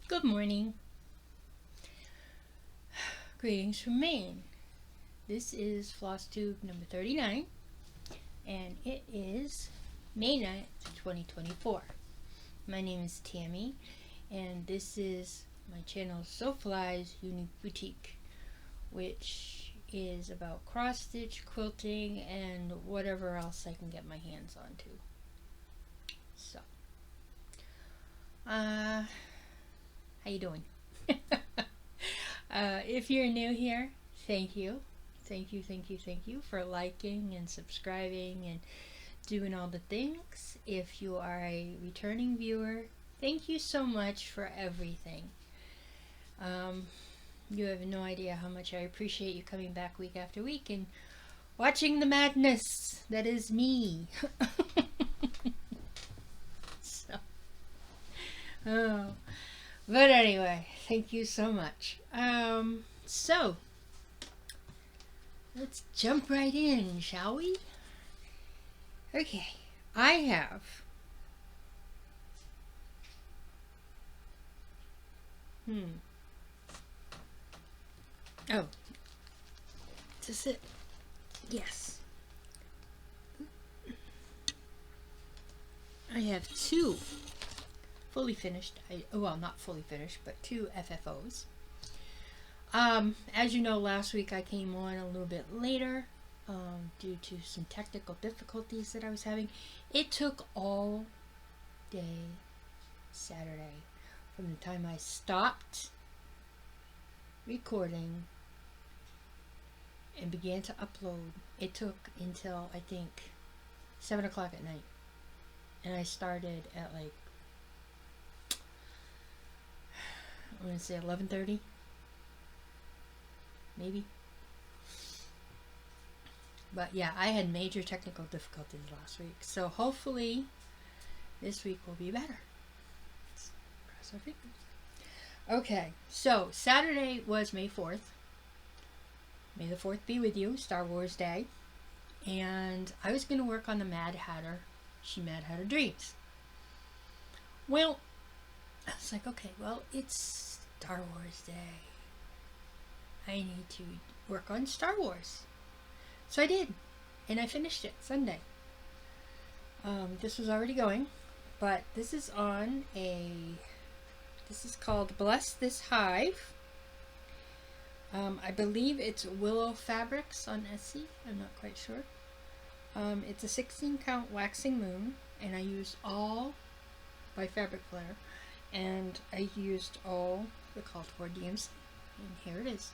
Good morning. Greetings from Maine. This is FlossTube number 39, and it is May 9th, 2024. My name is Tammy, and this is my channel sewflysuniqueboutique, Boutique, which is about cross-stitch, quilting, and whatever else I can get my hands onto. So, how you doing? If you're new here, thank you. Thank you for liking and subscribing and doing all the things. If you are a returning viewer, thank you so much for everything. You have no idea how much I appreciate you coming back week after week and watching the madness that is me. Oh. But anyway, thank you so much. So, let's jump right in, shall we? Okay, I have oh, is this it? Yes. I have two fully finished, well, not fully finished, but two FFOs. As you know, last week I came on a little bit later due to some technical difficulties that I was having. It took all day Saturday from the time I stopped recording and began to upload. It took until I think 7 o'clock at night, and I started at like, I'm going to say 11:30, maybe. But yeah, I had major technical difficulties last week, so hopefully this week will be better. Let's cross our fingers. Okay, so Saturday was May 4th. May the 4th be with you, Star Wars Day. And I was going to work on the Mad Hatter, She Mad Hatter Dreams. Well, I was like, okay, well, it's Star Wars Day. I need to work on Star Wars. So I did, and I finished it Sunday. This was already going, but this is called Bless This Hive. I believe it's Willow Fabrics on Etsy. I'm not quite sure. It's a 16 count waxing moon, and I used all by Fabric Flare, and I used all the called for DMC, and here it is.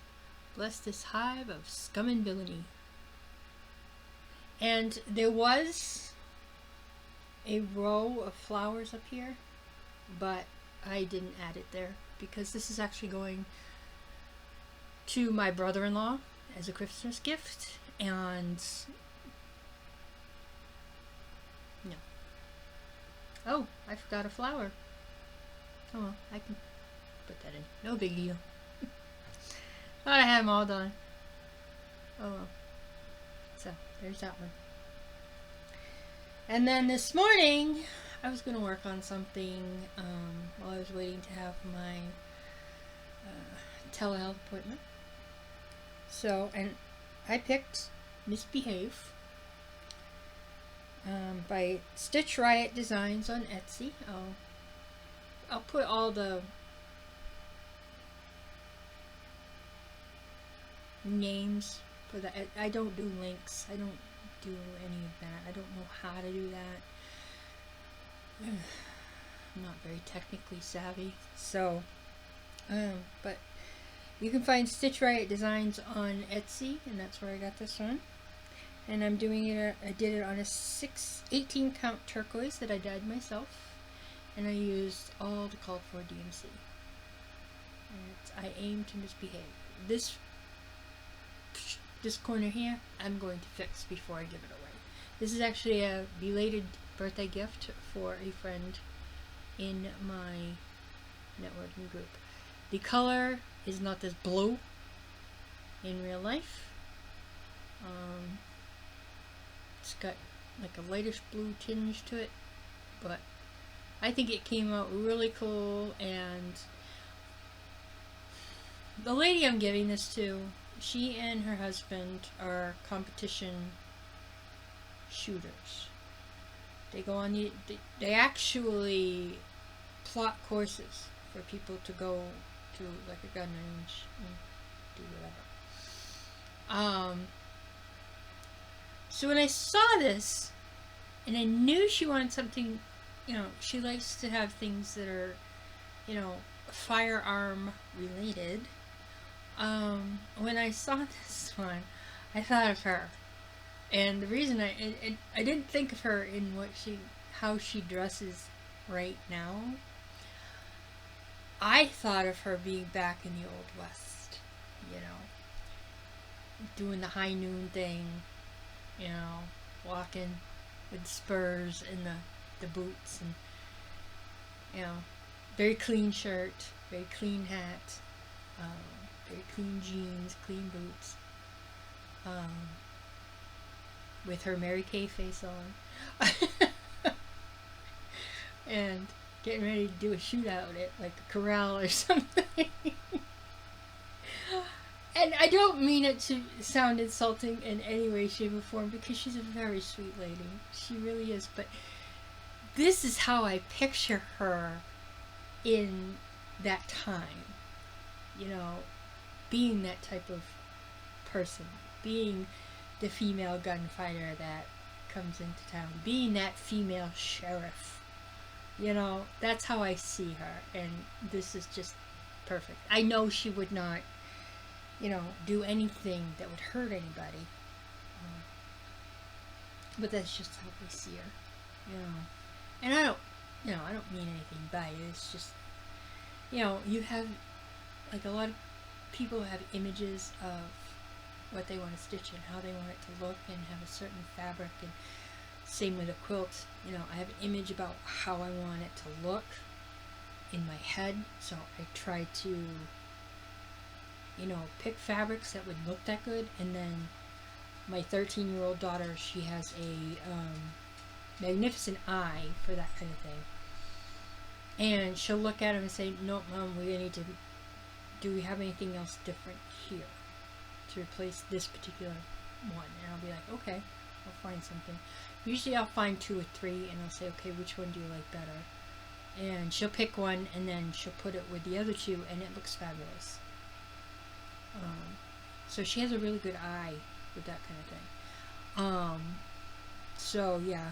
Bless this hive of scum and villainy. And there was a row of flowers up here, but I didn't add it there because this is actually going to my brother-in-law as a Christmas gift, and no. Oh, I forgot a flower. Oh well, I can put that in. No big deal. Thought I had them all done. Oh well. So, there's that one. And then this morning, I was going to work on something while I was waiting to have my telehealth appointment. So, and I picked Misbehave by Stitch Riot Designs on Etsy. I'll put all the names for that. I don't do links. I don't do any of that. I don't know how to do that. I'm not very technically savvy. So, but you can find Stitch Riot Designs on Etsy, and that's where I got this one. And I'm doing it, I did it on a 18 count turquoise that I dyed myself. And I used all the called for DMC. And I aim to misbehave. This corner here, I'm going to fix before I give it away. This is actually a belated birthday gift for a friend in my networking group. The color is not this blue in real life. It's got like a lightish blue tinge to it, but I think it came out really cool, and the lady I'm giving this to, she and her husband are competition shooters. They go on they actually plot courses for people to go to, like, a gun range and do whatever. So when I saw this, and I knew she wanted something, you know, she likes to have things that are, you know, firearm related. When I saw this one, I thought of her. And the reason I didn't think of her in how she dresses right now. I thought of her being back in the Old West, you know, doing the high noon thing, you know, walking with spurs and the boots, and, you know, very clean shirt, very clean hat, very clean jeans, clean boots, with her Mary Kay face on, and getting ready to do a shootout at, like, a corral or something. And I don't mean it to sound insulting in any way, shape, or form, because she's a very sweet lady. She really is. But this is how I picture her in that time. You know, being that type of person. Being the female gunfighter that comes into town. Being that female sheriff. You know, that's how I see her. And this is just perfect. I know she would not, you know, do anything that would hurt anybody. But that's just how I see her. You know. And I don't mean anything by it. It's just, you know, you have, like, a lot of people have images of what they want to stitch and how they want it to look and have a certain fabric, and same with a quilt. You know, I have an image about how I want it to look in my head, so I try to, you know, pick fabrics that would look that good. And then my 13-year-old daughter, she has a magnificent eye for that kind of thing. And she'll look at him and say, "No, Mom, we need to, do we have anything else different here to replace this particular one?" And I'll be like, "Okay, I'll find something." Usually I'll find 2 or 3, and I'll say, "Okay, which one do you like better?" And she'll pick one, and then she'll put it with the other 2, and it looks fabulous. So she has a really good eye with that kind of thing. So yeah.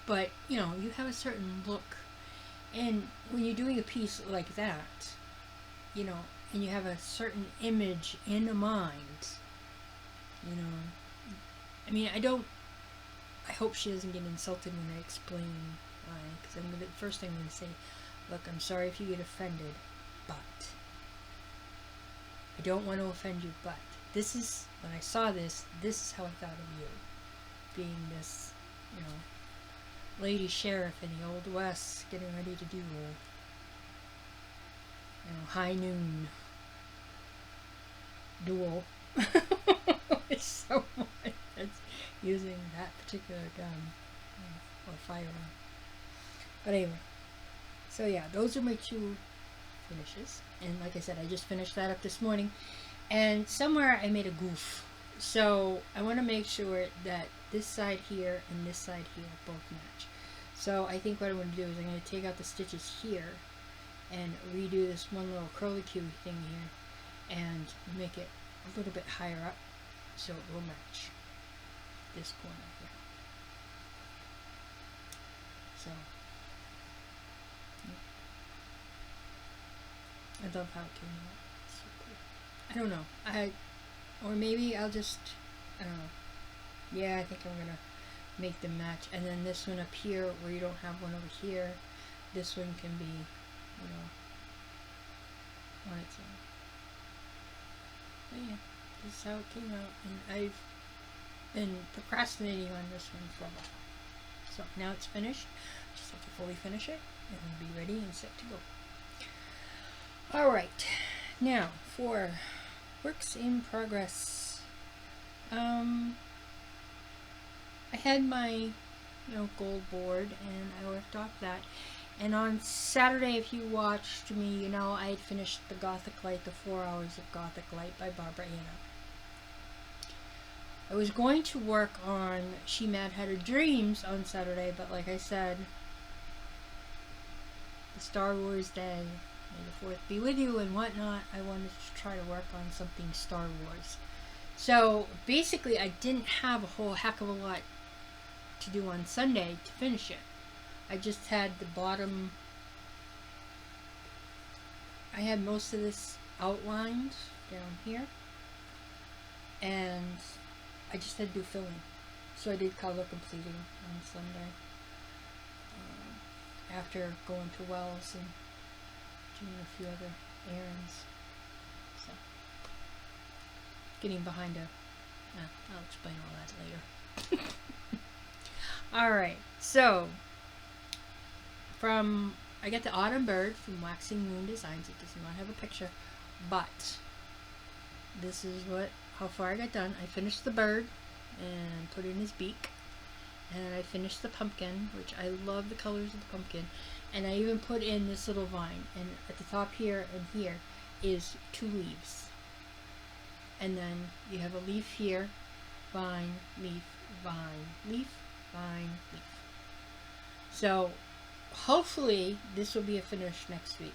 But, you know, you have a certain look, and when you're doing a piece like that, you know, and you have a certain image in mind, you know, I mean, I hope she doesn't get insulted when I explain why, because the first thing I'm going to say, "Look, I'm sorry if you get offended, but I don't want to offend you, but this is, when I saw this is how I thought of you, being this, you know, lady sheriff in the Old West, getting ready to do a, you know, high noon duel with someone that's using that particular gun, or firearm." But anyway, so yeah, those are my 2 finishes. And like I said, I just finished that up this morning, and somewhere I made a goof. So I want to make sure that this side here and this side here both match. So I think what I'm going to do is I'm going to take out the stitches here and redo this one little curlicue thing here and make it a little bit higher up so it will match this corner here. So I love how it came out. It's so cool. I don't know. Or maybe I'll just, I don't know. Yeah, I think I'm gonna make them match. And then this one up here, where you don't have one over here, this one can be, you know, on its own. But yeah, this is how it came out. And I've been procrastinating on this one for a while. So now it's finished. Just have to fully finish it and be ready and set to go. Alright, now for works in progress. I had my, you know, gold board, and I left off that, And on Saturday, if you watched me, you know I had finished the Gothic Light, the 4 Hours of Gothic Light by Barbara Anna. I was going to work on She Mad Had Her Dreams on Saturday, but like I said, the Star Wars Day, may the 4th be with you and whatnot, I wanted to try to work on something Star Wars. So basically I didn't have a whole heck of a lot to do on Sunday to finish it. I just had the bottom, I had most of this outlined down here, and I just had to do filling. So I did color completing on Sunday, after going to Wells and doing a few other errands. So, getting behind I'll explain all that later. Alright, so I got the Autumn Bird from Waxing Moon Designs. It does not have a picture, but this is how far I got done. I finished the bird and put in his beak, and I finished the pumpkin, which I love the colors of the pumpkin, and I even put in this little vine, and at the top here and here is 2 leaves, and then you have a leaf here, vine, leaf, vine, leaf, vine, leaf. So hopefully this will be a finish next week.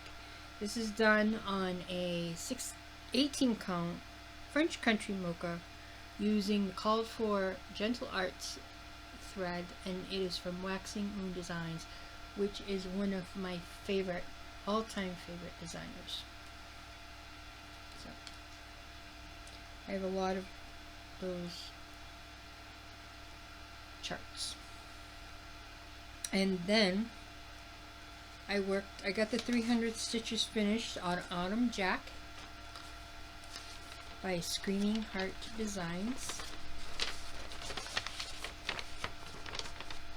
This is done on a 18 count French country mocha using the called for Gentle Arts thread, and it is from Waxing Moon Designs, which is one of my favorite, all-time favorite designers. So I have a lot of those charts. And then I got the 300 stitches finished on Autumn Jack by Screaming Heart Designs.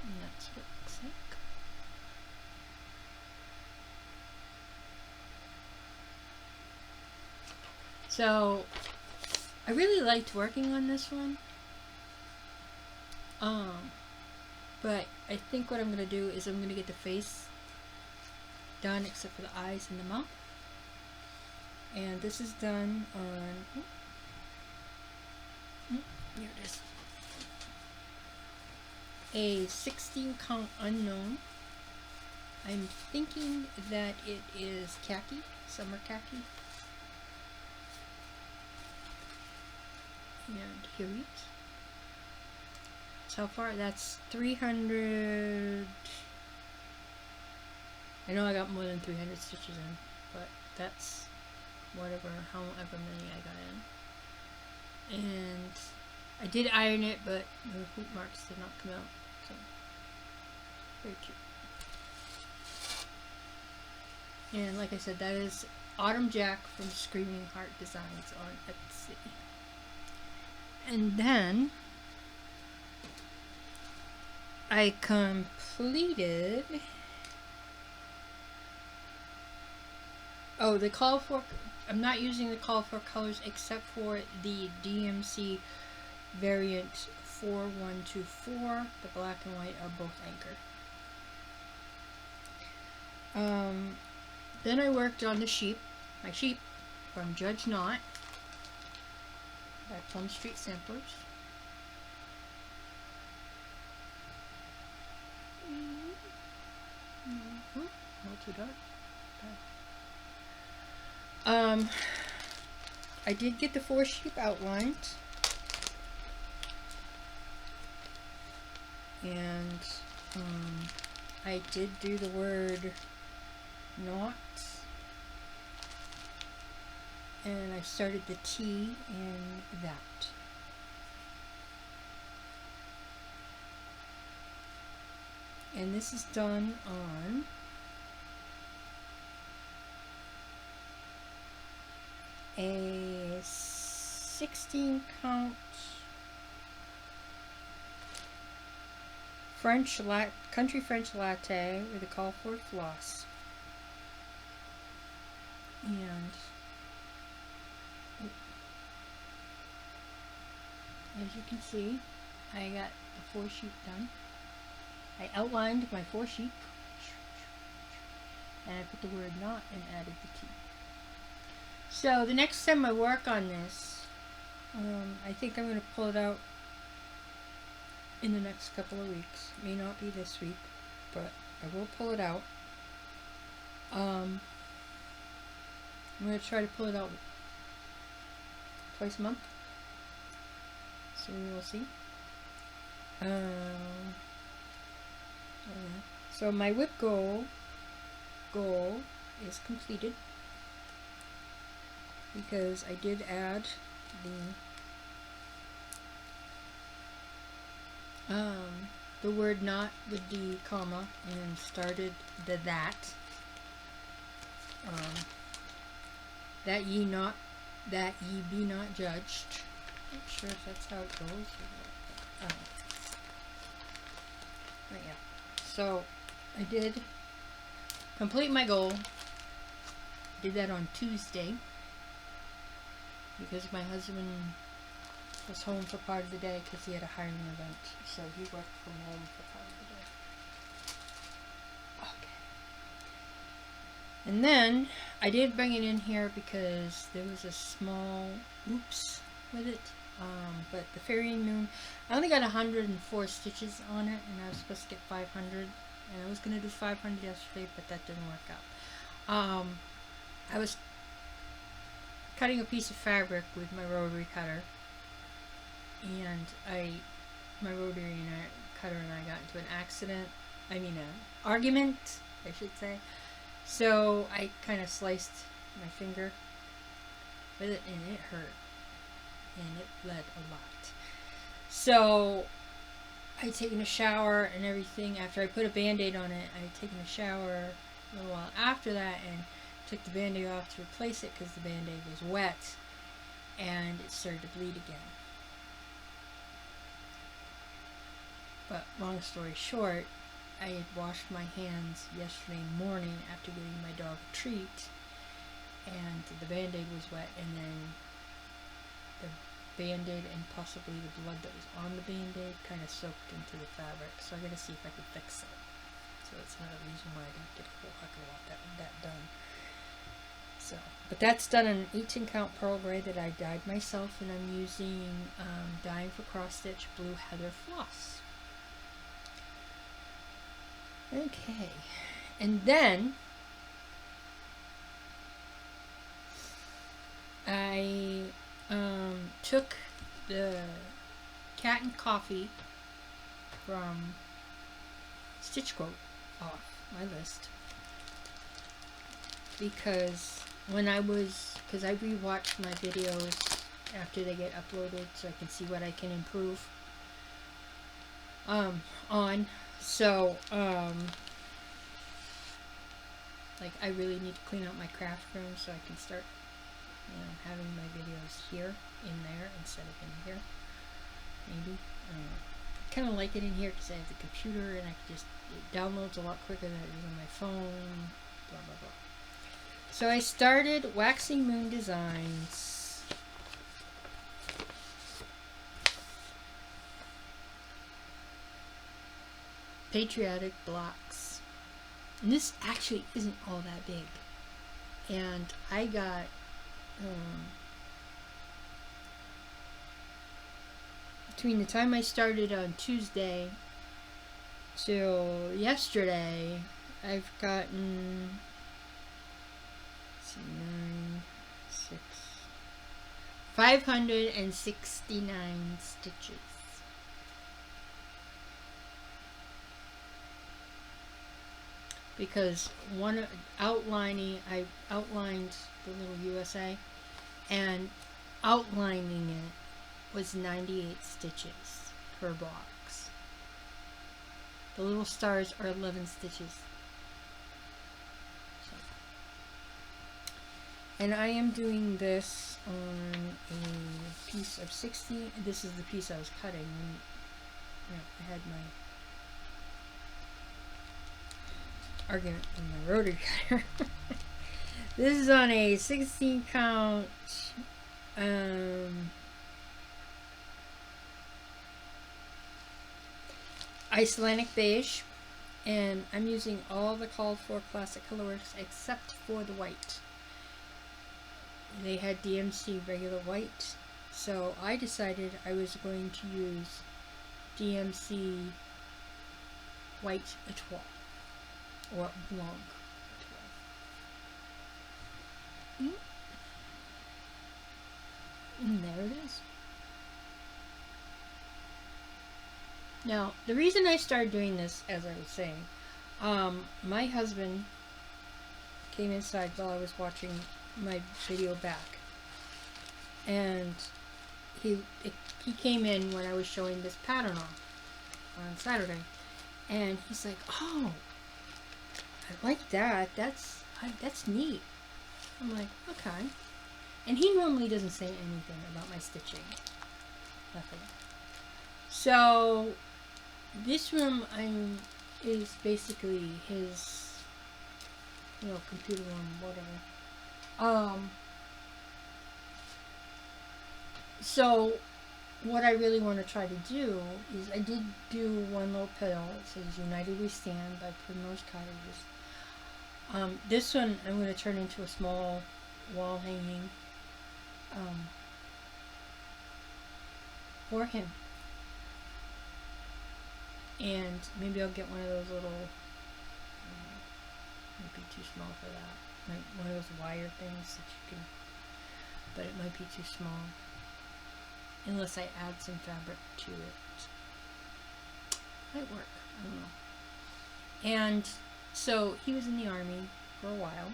And that's what it looks like. So I really liked working on this one. But I think what I'm going to do is I'm going to get the face done except for the eyes and the mouth. And this is done on, here it is, a 16 count unknown. I'm thinking that it is khaki, summer khaki. And here it is. So far that's 300. I know I got more than 300 stitches in, but that's however many I got in. And I did iron it, but the hoop marks did not come out, so very cute. And like I said, that is Autumn Jack from Screaming Heart Designs on Etsy. And then I completed the call for, I'm not using the call for colors except for the DMC variant 4124. The black and white are both anchored. Then I worked on the my sheep from Judge Not by Plum Street Samplers. Not too dark. I did get the 4 sheep outlined, and I did do the word not, and I started the T in that. And this is done on a 16 count country French latte with a call for floss. And as you can see, I got the 4 sheep done. I outlined my 4 sheep. and I put the word not and added the T. So the next time I work on this, I think I'm going to pull it out in the next couple of weeks. May not be this week, but I will pull it out. I'm going to try to pull it out twice a month. So we will see. So my whip goal is completed because I did add the word not with the comma and started the that ye be not judged. Not sure if that's how it goes. But yeah. So I did complete my goal. Did that on Tuesday because my husband was home for part of the day because he had a hiring event. So he worked from home for part of the day. Okay. And then I did bring it in here because there was a small oops with it. But the fairy moon, I only got 104 stitches on it, and I was supposed to get 500, and I was going to do 500 yesterday, but that didn't work out. I was cutting a piece of fabric with my rotary cutter, and my rotary cutter and I got into an argument, I should say. So I kind of sliced my finger with it, and it hurt. And it bled a lot. So I'd taken a shower and everything. After I put a band-aid on it, I'd taken a shower a little while after that and took the band-aid off to replace it because the band-aid was wet and it started to bleed again. But long story short, I had washed my hands yesterday morning after giving my dog a treat, and the band-aid was wet, and then the band-aid and possibly the blood that was on the band-aid kind of soaked into the fabric. So I gotta see if I can fix it. So that's another reason why I didn't get a whole heck of a lot that done. So, but that's done an 18 count pearl gray that I dyed myself, and I'm using dyeing for cross stitch blue heather floss. Okay, and then I took the cat and coffee from Stitch Quote off my list because I rewatch my videos after they get uploaded so I can see what I can improve on. So like I really need to clean out my craft room so I can start having my videos here in there instead of in here. Maybe. I kind of like it in here because I have the computer and it downloads a lot quicker than it is on my phone. Blah blah blah. So I started Waxing Moon Designs. Patriotic blocks. And this actually isn't all that big. And I got between the time I started on Tuesday till yesterday, I've gotten 569 stitches. Because I outlined the little USA, and outlining it was 98 stitches per box. The little stars are 11 stitches. So. And I am doing this on a piece of 60. This is the piece I was cutting when I had my argument with my rotary cutter. This is on a 16 count Icelandic beige, And I'm using all the called for classic colorworks except for the white. They had DMC regular white, so I decided I was going to use DMC white etoile, or blanc etoile. And there it is. Now, the reason I started doing this, as I was saying, my husband came inside while I was watching my video back, and he came in when I was showing this pattern off on Saturday, and he's like, "Oh, I like that. That's neat." I'm like, "Okay." And he normally doesn't say anything about my stitching. Nothing. So this room is basically his, computer room, whatever. So what I really want to try to do is, I did do one little pillow. It says "United We Stand" by Primrose Cottages. This one I'm going to turn into a small wall hanging for him. And maybe I'll get one of those little, might be too small for that. Like one of those wire things that you can, but it might be too small. Unless I add some fabric to it. Might work, I don't know. And so he was in the Army for a while.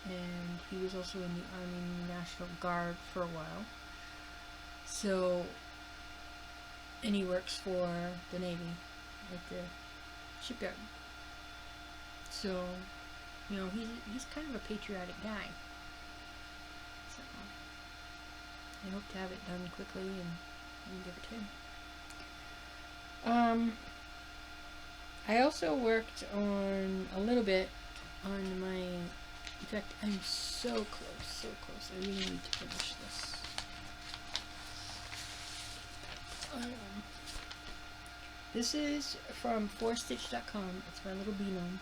And he was also in the Army National Guard for a while. So, and he works for the Navy at the shipyard. So, he's kind of a patriotic guy. So, I hope to have it done quickly and give it to him. I also worked on a little bit on my, in fact, I'm so close. I really need to finish this. This is from FlossTube.com. It's my little bee gnome.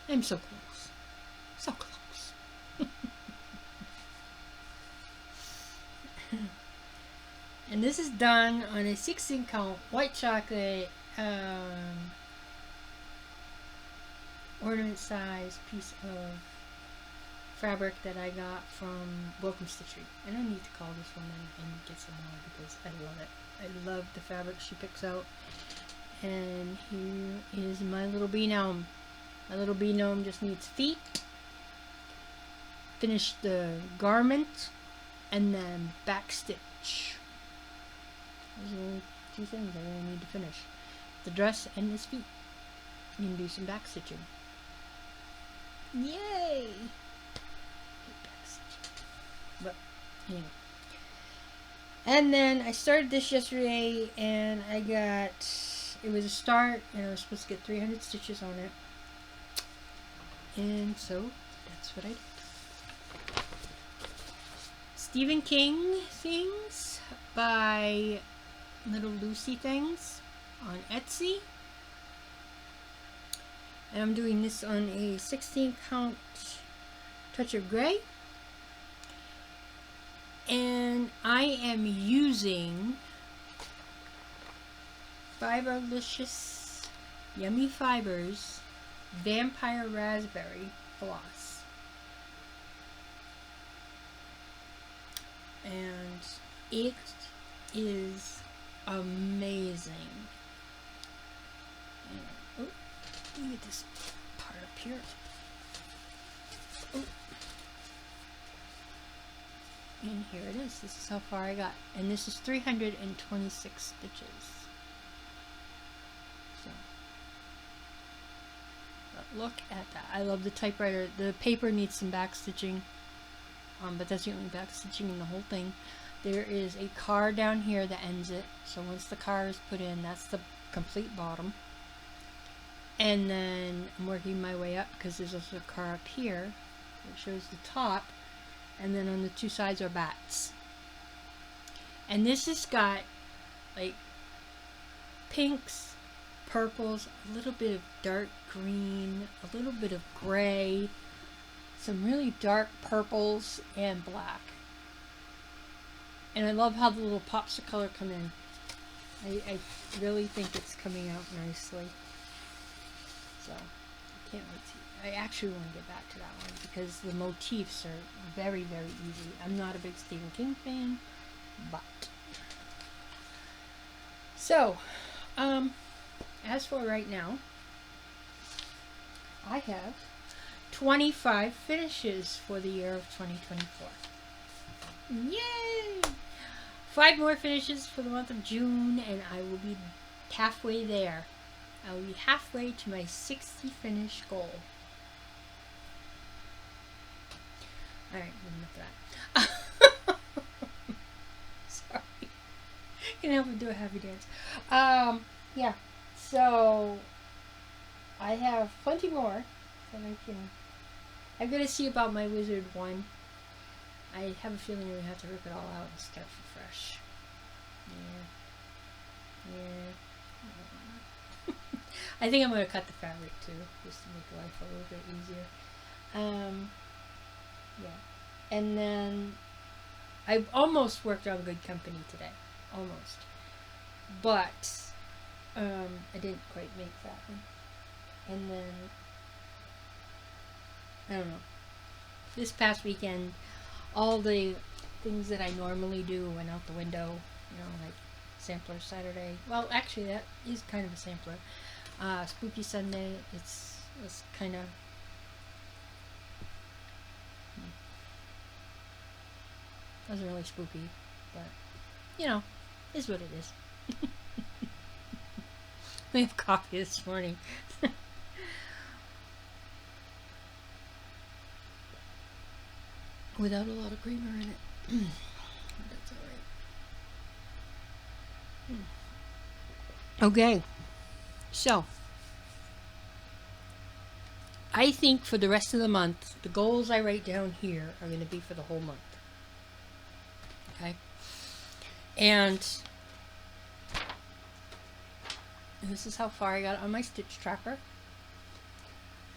I'm so close. So close. And this is done on a 16 count white chocolate ornament size piece of fabric that I got from Welcome Stitchery. I don't need to call this woman and get some more because I love it. I love the fabric she picks out. And here is my little bee gnome. My little bee gnome just needs feet. Finish the garment and then back stitch. Those are the only two things I really need to finish. The dress and his feet. You can do some back stitching. Yay! But anyway. And then I started this yesterday and I got, it was a start and I was supposed to get 300 stitches on it. And so that's what I did. Stephen King things by Little Lucy Things on Etsy. And I'm doing this on a 16 count touch of gray. And I am using Fiberlicious Yummy Fibers Vampire Raspberry Floss. And it is amazing. And, oh, look at this part up here. Oh. And here it is. This is how far I got. And this is 326 stitches. So, but look at that. I love the typewriter. The paper needs some back stitching. But that's the only back stitching in the whole thing. There is a car down here that ends it. So once the car is put in, that's the complete bottom. And then I'm working my way up because there's also a car up here that shows the top. And then on the two sides are bats. And this has got like pinks, purples, a little bit of dark green, a little bit of gray, some really dark purples, and black. And I love how the little pops of color come in. I really think it's coming out nicely. So, I can't wait to... I actually want to get back to that one because the motifs are very, very easy. I'm not a big Stephen King fan, but... So, as for right now, I have 25 finishes for the year of 2024. Yay! 5 more finishes for the month of June, and I will be halfway there. I will be halfway to my 60 finish goal. Alright, enough of that. Sorry. Can't help but do a happy dance. Yeah. So, I have plenty more that I can... I'm going to see about my Wizard one. I have a feeling we have to rip it all out and start from fresh. Yeah. I think I'm going to cut the fabric too, just to make life a little bit easier. Yeah. And then I almost worked on Good Company today. Almost. But I didn't quite make that one. And then I don't know. This past weekend, all the things that I normally do went out the window, you know, like Sampler Saturday. Well, actually, that is kind of a sampler. Spooky Sunday, it's kind of... wasn't really spooky, but, you know, is what it is. We have coffee this morning. Without a lot of creamer in it. That's alright. Okay. So, I think for the rest of the month, the goals I write down here are going to be for the whole month. Okay? And this is how far I got on my stitch tracker.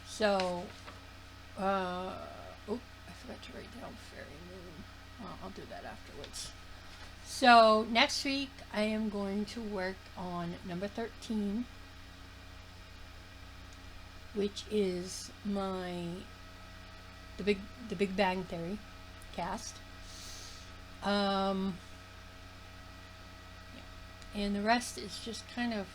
So, oh, I forgot to write down Fairy Moon. Well, I'll do that afterwards. So, next week I am going to work on number 13, which is the Big Bang Theory cast. Yeah. And the rest is just kind of...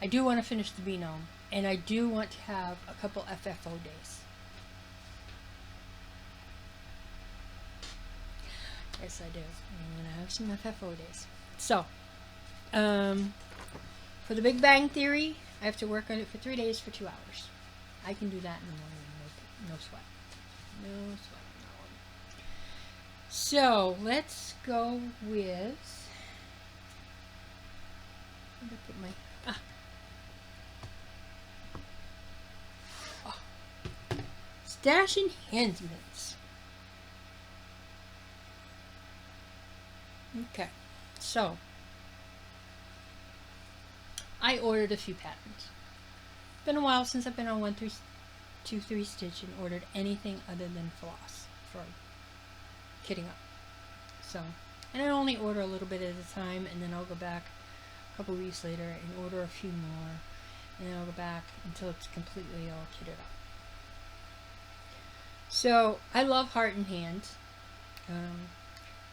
I do want to finish the Genome, and I do want to have a couple FFO days. Yes, I do. I'm going to have some FFO days. So, for the Big Bang Theory, I have to work on it for 3 days for 2 hours. I can do that in the morning. No sweat. No sweat on that one. So, let's go with... Where did I put my... Stash enhancements. Okay, so I ordered a few patterns. Been a while since I've been on 1-3-2-3 stitch and ordered anything other than floss for kitting up. So, and I only order a little bit at a time, and then I'll go back a couple weeks later and order a few more, and then I'll go back until it's completely all kitted up. So, I love Heart in Hand.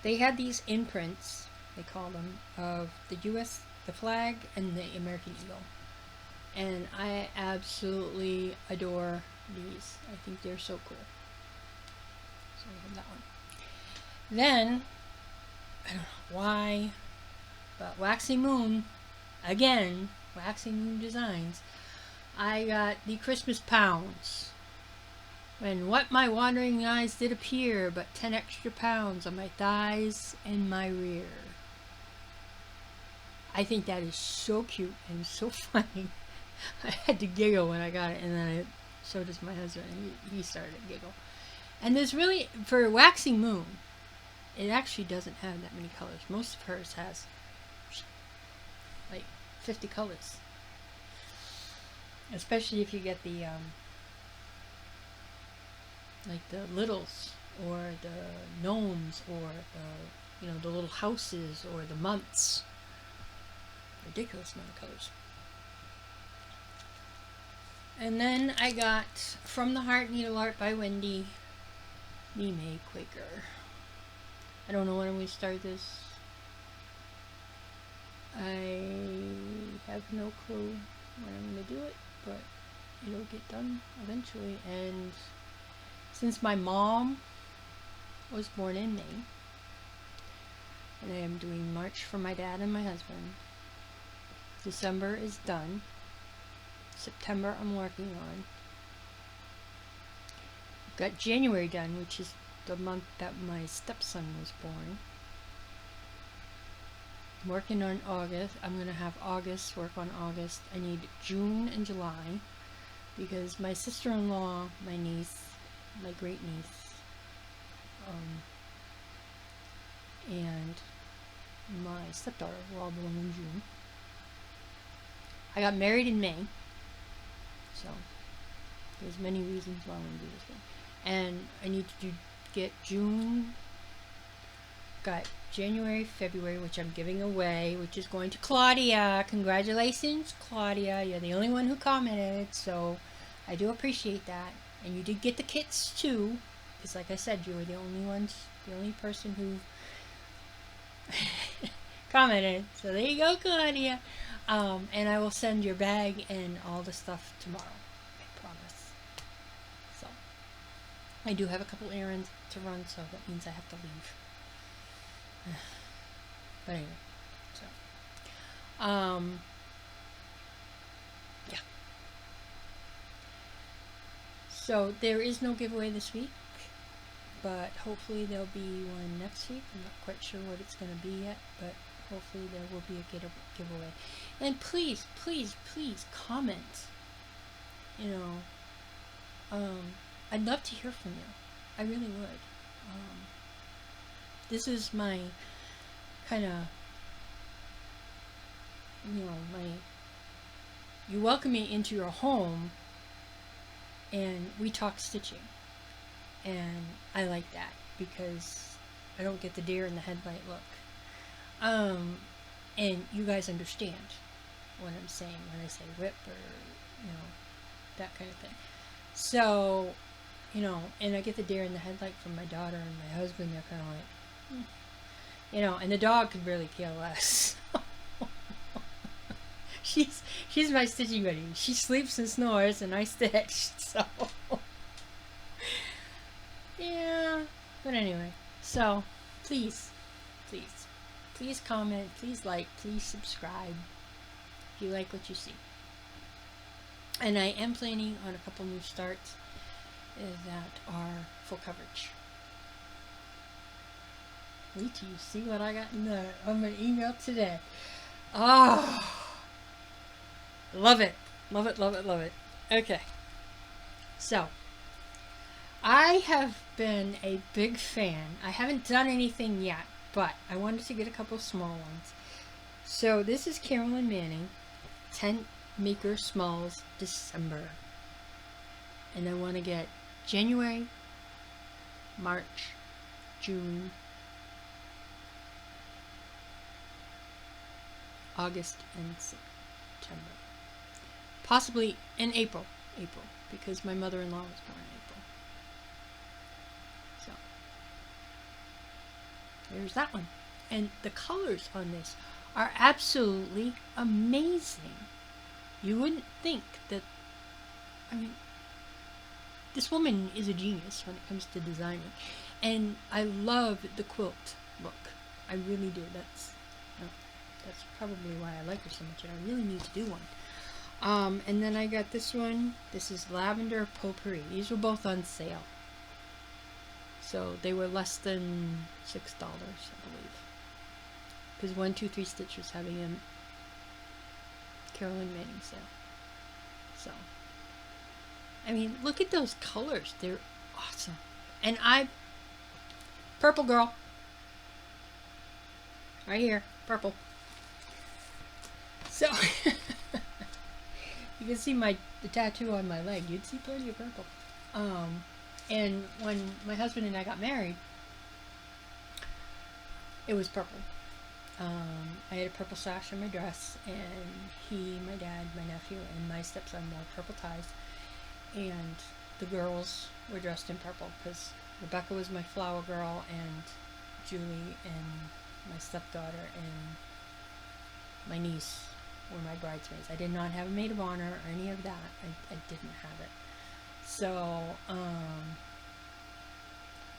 They had these imprints, they call them, of the US, the flag, and the American Eagle. And I absolutely adore these. I think they're so cool. So I have that one. Then, I don't know why, but Waxing Moon, again, Waxing Moon Designs, I got the Christmas pounds. When what my wandering eyes did appear, but 10 extra pounds on my thighs and my rear. I think that is so cute and so funny. I had to giggle when I got it, and then I showed it to my husband, and he started to giggle. And there's really, for Waxing Moon, it actually doesn't have that many colors. Most of hers has like 50 colors. especially if you get the like the littles or the gnomes or the, you know, the little houses or the months. Ridiculous amount of colors. And then I got From the Heart Needle Art by Wendy, May Quaker. I don't know when I'm going to start this. I have no clue when I'm going to do it, but it'll get done eventually. And since my mom was born in May, and I am doing March for my dad and my husband, December is done. September I'm working on. I've got January done, which is the month that my stepson was born. I'm working on August. I'm going to have August, work on August. I need June and July because my sister-in-law, my niece, my great niece, and my stepdaughter were all born in June. I got married in May, so there's many reasons why I want to do this one. And I need to get June, got January, February, which I'm giving away, which is going to Claudia. Congratulations, Claudia. You're the only one who commented, so I do appreciate that. And you did get the kits too, because like I said, you were the only person who commented. So there you go, Claudia. And I will send your bag and all the stuff tomorrow. I promise. So I do have a couple errands to run, so that means I have to leave. But anyway, so yeah. So there is no giveaway this week, but hopefully there'll be one next week. I'm not quite sure what it's going to be yet, but hopefully there will be a giveaway. And please, please, please comment. You know, I'd love to hear from you. I really would. This is my kind of, you know, you welcome me into your home and we talk stitching. And I like that because I don't get the deer in the headlight look. And you guys understand what I'm saying when I say whip or, you know, that kind of thing. So, you know, and I get the deer in the headlight from my daughter and my husband. They're kind of like, you know, and the dog could really care less. She's my stitching buddy. She sleeps and snores and I stitch, so yeah. But anyway, so please comment, please like, please subscribe if you like what you see. And I am planning on a couple new starts that are full coverage. Wait till you see what I got on my email today. Oh, love it. Love it, love it, love it. Okay. So, I have been a big fan. I haven't done anything yet, but I wanted to get a couple small ones. So, this is Carolyn Manning, Tent Maker Smalls December. And I want to get January, March, June, August, and September. Possibly in April, because my mother-in-law was born in April. So, there's that one. And the colors on this are absolutely amazing. You wouldn't think that, I mean, this woman is a genius when it comes to designing. And I love the quilt look. I really do. That's probably why I like her so much, and I really need to do one. And then I got this one. This is Lavender Potpourri. These were both on sale. So they were less than $6, I believe. Because 1, 2, 3 Stitch was having a Carolyn Manning sale. So, I mean, look at those colors. They're awesome. And purple girl. Right here, purple. So, you you can see the tattoo on my leg. You'd see plenty of purple. And when my husband and I got married, it was purple. I had a purple sash on my dress, and he, my dad, my nephew, and my stepson wore purple ties, and the girls were dressed in purple because Rebecca was my flower girl, and Julie and my stepdaughter and my niece were my bridesmaids. I did not have a maid of honor or any of that. I didn't have it.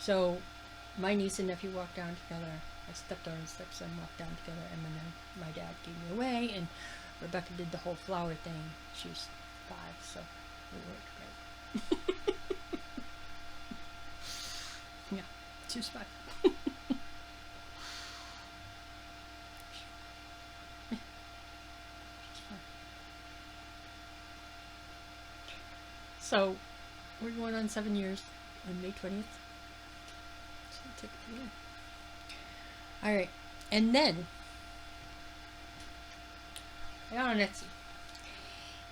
So my niece and nephew walked down together. My stepdaughter and stepson walked down together, and then my dad gave me away, and Rebecca did the whole flower thing. She was 5, so it worked great. Yeah, she was 5. So we're going on 7 years on May 20th. So take it from here. Alright, and then I got on Etsy.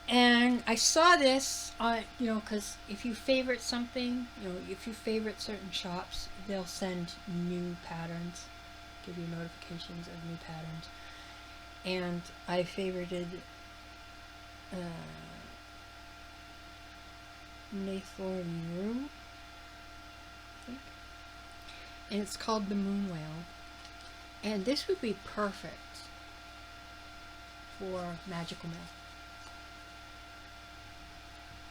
And I saw this on, because if you favorite something, if you favorite certain shops, they'll send new patterns, give you notifications of new patterns. And I favorited Nathor Rue, I think. And it's called the Moon Whale. And this would be perfect for magical mail.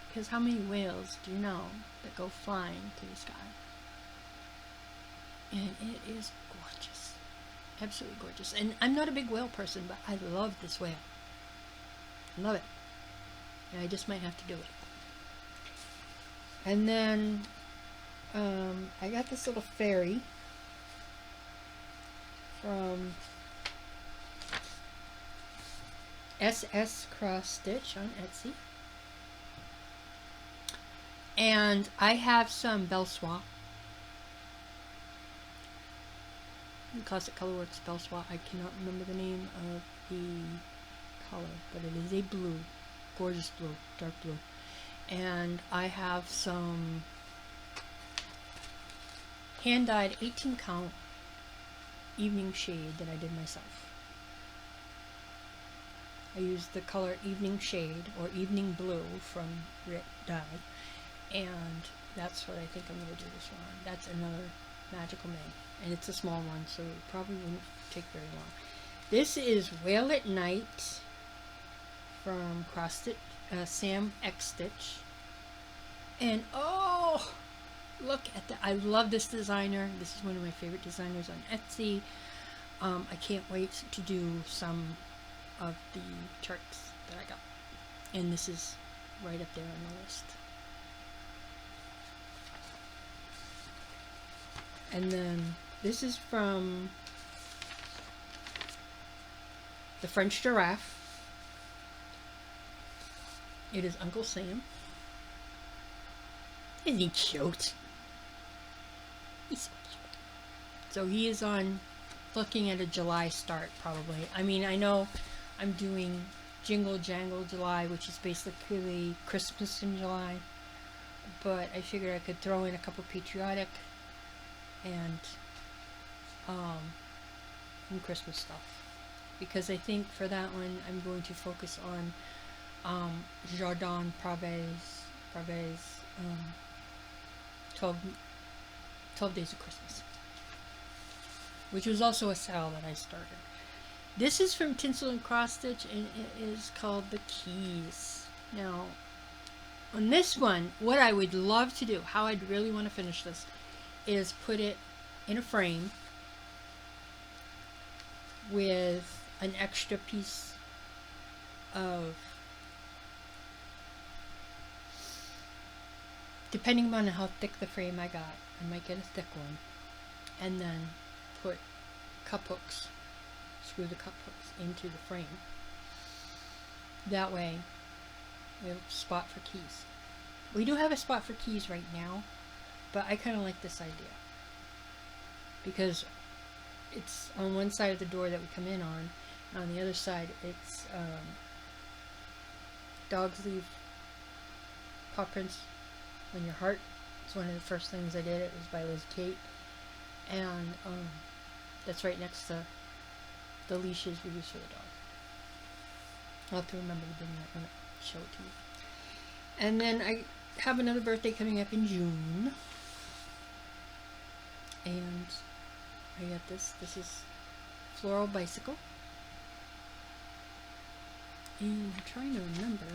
Because how many whales do you know that go flying to the sky? And it is gorgeous. Absolutely gorgeous. And I'm not a big whale person, but I love this whale. Love it. And I just might have to do it. And then I got this little fairy from SS Cross Stitch on Etsy. And I have some Belsois. Classic Colorworks Belsois. I cannot remember the name of the color, but it is a blue. Gorgeous blue. Dark blue. And I have some hand-dyed 18 count evening shade that I did myself. I used the color Evening Shade or Evening Blue from Riot dye, and that's what I think I'm going to do this one. That's another magical May, and it's a small one, so it probably wouldn't take very long. This is Whale at Night from Cross Stitch, Sam X Stitch, and oh, look at that! I love this designer. This is one of my favorite designers on Etsy. I can't wait to do some of the charts that I got, and this is right up there on the list. And then this is from the French Giraffe. It is Uncle Sam. Isn't he cute? He's so cute. So he is looking at a July start, probably. I mean, I know I'm doing Jingle Jangle July, which is basically Christmas in July, but I figured I could throw in a couple patriotic and some Christmas stuff, because I think for that one I'm going to focus on Jardin Prave's 12 Days of Christmas, which was also a sale that I started. This is from Tinsel and Cross Stitch, and it is called The Keys. Now, on this one, what I would love to do, how I'd really want to finish this, is put it in a frame with an extra piece of, depending on how thick the frame I got, I might get a thick one, and then put cup hooks, screw the cup hooks into the frame. That way we have a spot for keys. We do have a spot for keys right now, but I kind of like this idea because it's on one side of the door that we come in on, and on the other side it's dogs leave paw prints on your heart. It's one of the first things I did. It was by Liz Kate. And that's right next to the leashes we use for the dog. I'll have to remember to bring that when I show it to you. And then I have another birthday coming up in June. And I got this. This is Floral Bicycle. And I'm trying to remember.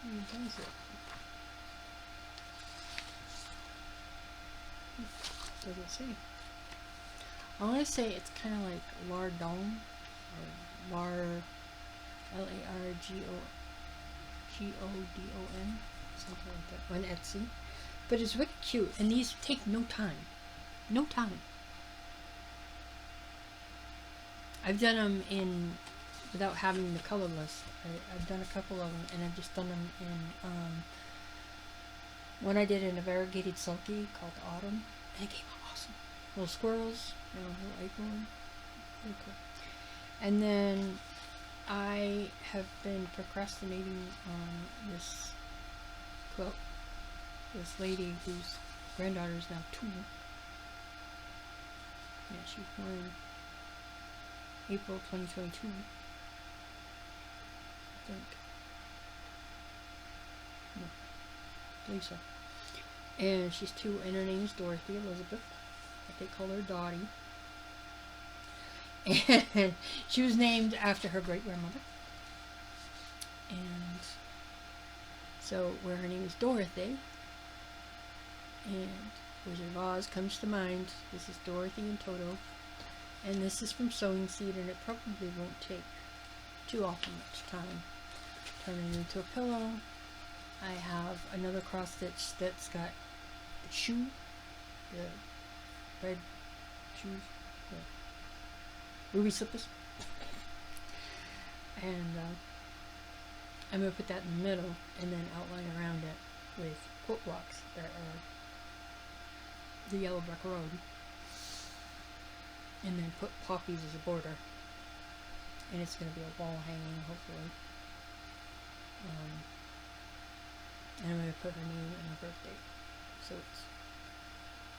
Who does it? What does it say? I want to say it's kind of like Lardon or Lardon, something like that, on Etsy. But it's wicked cute, and these take no time. No time. I've done them in, without having the color list. I've done a couple of them, and I've just done them in, one I did in a variegated sulky called Autumn, and it came out awesome. Little squirrels, you know, little acorn. Really cool. And then I have been procrastinating on this quilt. This lady whose granddaughter is now 2. Yeah, she was born in April 2022. I think. No, I believe so. And she's 2, and her name is Dorothy Elizabeth. But they call her Dottie. And she was named after her great-grandmother. And so, where her name is Dorothy, and Wizard of Oz comes to mind. This is Dorothy and Toto. And this is from Sewing Seed, and it probably won't take too awful much time. Turn it into a pillow. I have another cross stitch that's got the shoe, the red shoes, the ruby slippers. And I'm going to put that in the middle and then outline around it with quilt blocks that are the yellow brick road, and then put poppies as a border, and it's going to be a wall hanging, hopefully. And I'm going to put her name and her birthday, so it's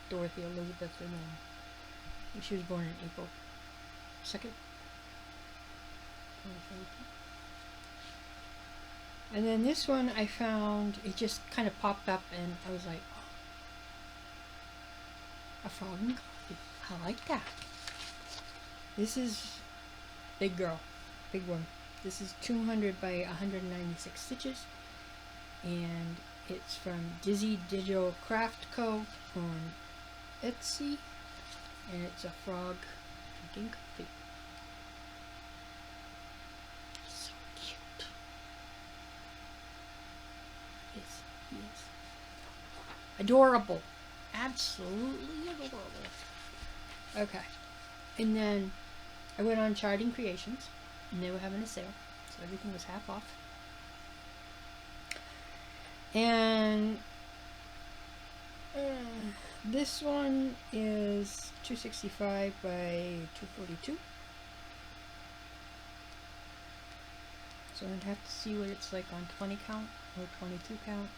Dorothy Elizabeth, and then she was born in April 2nd, 2022. And then this one I found, it just kind of popped up, and I was like, a frog and coffee. I like that. This is big girl, big one. This is 200 by 196 stitches, and it's from Dizzy Digital Craft Co. on Etsy, and it's a frog drinking coffee. So cute. Yes, yes. Adorable. Absolutely adorable. Okay. And then I went on Charting Creations, and they were having a sale, so everything was half off. And this one is 265 by 242. So I'd have to see what it's like on 20 count or 22 count.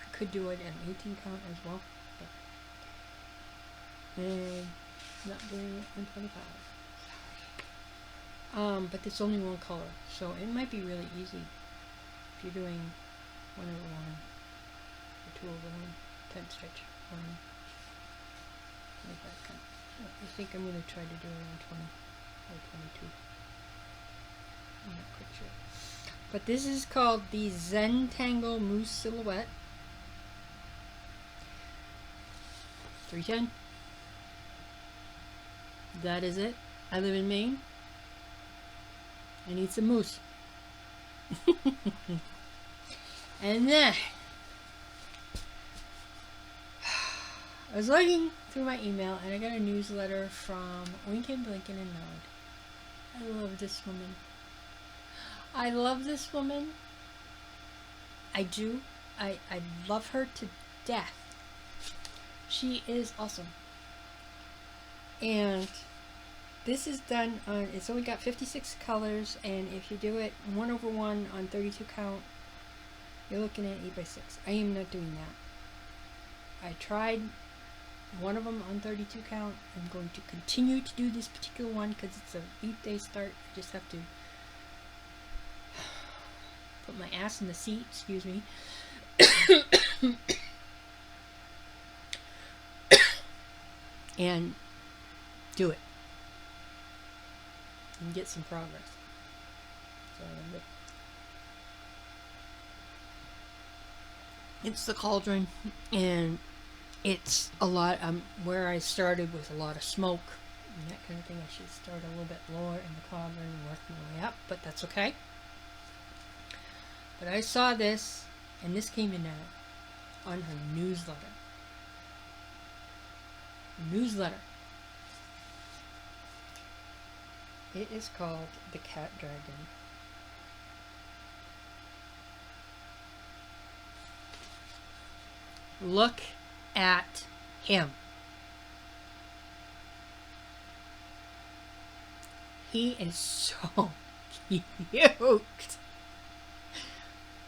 I could do it at an 18 count as well, but not doing it on 25. Sorry. But it's only one color, so it might be really easy if you're doing 1/1 or 2/1, 10 stitch, 25 count. I think I'm going to try to do it on 20 or 22. I'm not quite sure. But this is called the Zentangle Moose Silhouette. 310. That is it. I live in Maine. I need some moose. And then I was looking through my email, and I got a newsletter from Winkin', Blinkin' and Nod. I love this woman. I love this woman. I do. I love her to death. She is awesome. And This is done on, it's only got 56 colors, and if you do it 1/1 on 32 count, you're looking at 8x6. I am not doing that. I tried one of them on 32 count. I'm going to continue to do this particular one because it's a weekday start. I just have to put my ass in the seat, excuse me. And do it. And get some progress. So it's the cauldron, and it's a lot. Where I started was a lot of smoke and that kind of thing. I should start a little bit lower in the cauldron and work my way up, but that's okay. But I saw this, and this came in on her newsletter. It is called the Cat Dragon. Look at him. He is so cute.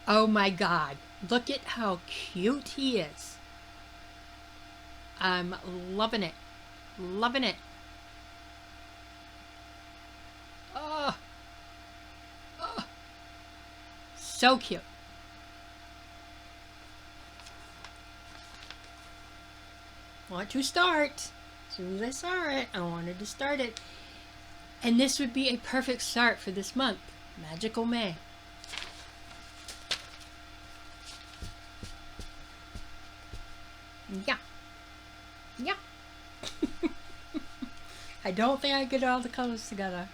Oh my God. Look at how cute he is. I'm loving it. Loving it. Oh. Oh. So cute. Want to start. As soon as I saw it, I wanted to start it. And this would be a perfect start for this month. Magical May. Yeah. Yeah. I don't think I get all the colors together,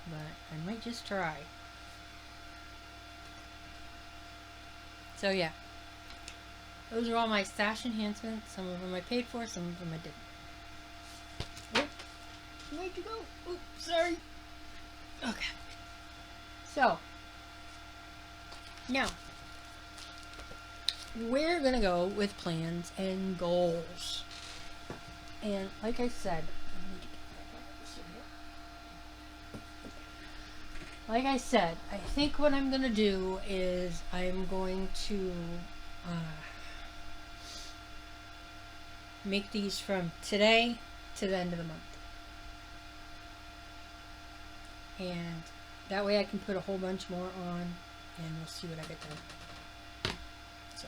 but I might just try. So yeah. Those are all my stash enhancements. Some of them I paid for, some of them I didn't. Oh, where'd you go? Oops, sorry. Okay. So, now, we're going to go with plans and goals. And like I said, I think what I'm going to do is I'm going to make these from today to the end of the month. And that way I can put a whole bunch more on, and we'll see what I get done. So.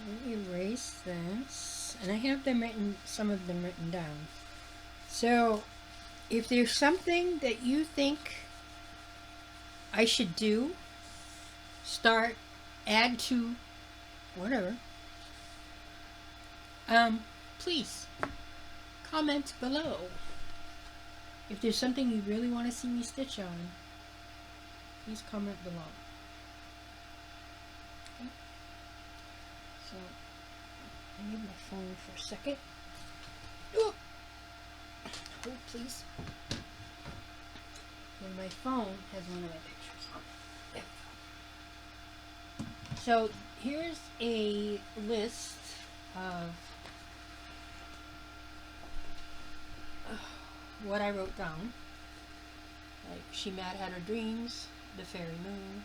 Let me erase this. And I have them written, some of them written down. So, if there's something that you think I should do, start, add to, whatever, please comment below. If there's something you really want to see me stitch on, please comment below. Okay. So, I need my phone for a second. Oh, please. And my phone has one of my pictures on it. There. So, here's a list of what I wrote down. Like, She Mad Had Her Dreams, The Fairy Moon,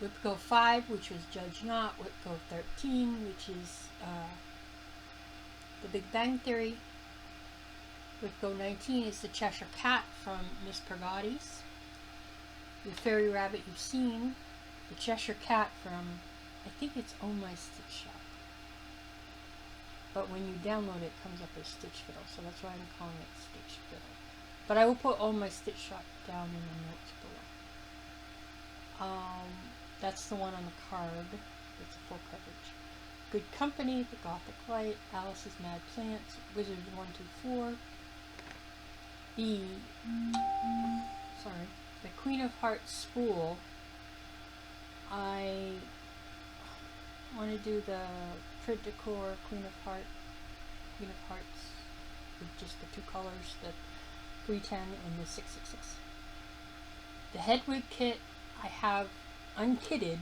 Whipco 5, which was Judge Not, Whipco 13, which is The Big Bang Theory, Whipco 19 is The Cheshire Cat from Miss Pergotti's, The Fairy Rabbit You've Seen, The Cheshire Cat from, I think it's Oh My Stitch Shop. But when you download it, it comes up as Stitch Fiddle, so that's why I'm calling it Stitch Fiddle. But I will put all my Stitch Shop down in the notes below. That's the one on the card. It's a full coverage. Good Company, The Gothic Light, Alice's Mad Plants, Wizard 124. The Queen of Hearts spool. I want to do the Print Decor Queen of Hearts with just the two colors, the 310 and the 666. The Hedwig kit, I have unkitted.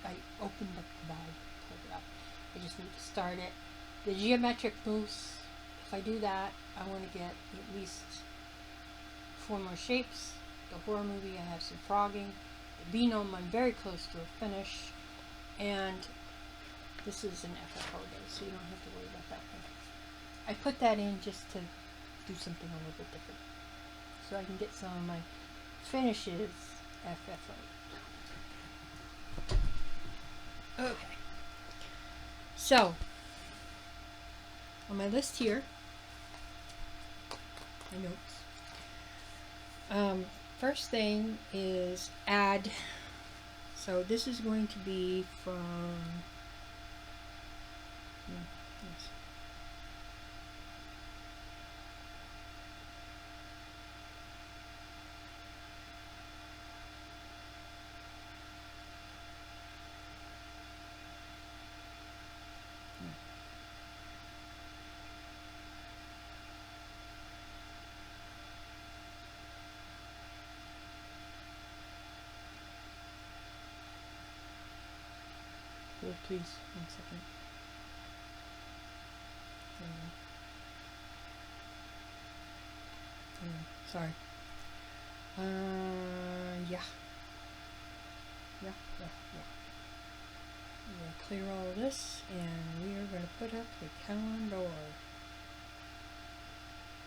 I opened up the bag, pulled it up. I just need to start it. The geometric mousse, if I do that, I want to get at least 4 more shapes. The horror movie, I have some frogging. The Beanome, I'm very close to a finish. And this is an FFO day, so you don't have to worry about that one. I put that in just to do something a little bit different, so I can get some of my finishes FFO. Okay. So, on my list here, my notes. First thing is add. So this is going to be from. Yes. Hold please, 1 second. Sorry. Yeah. We're going to clear all of this, and we are going to put up the calendar.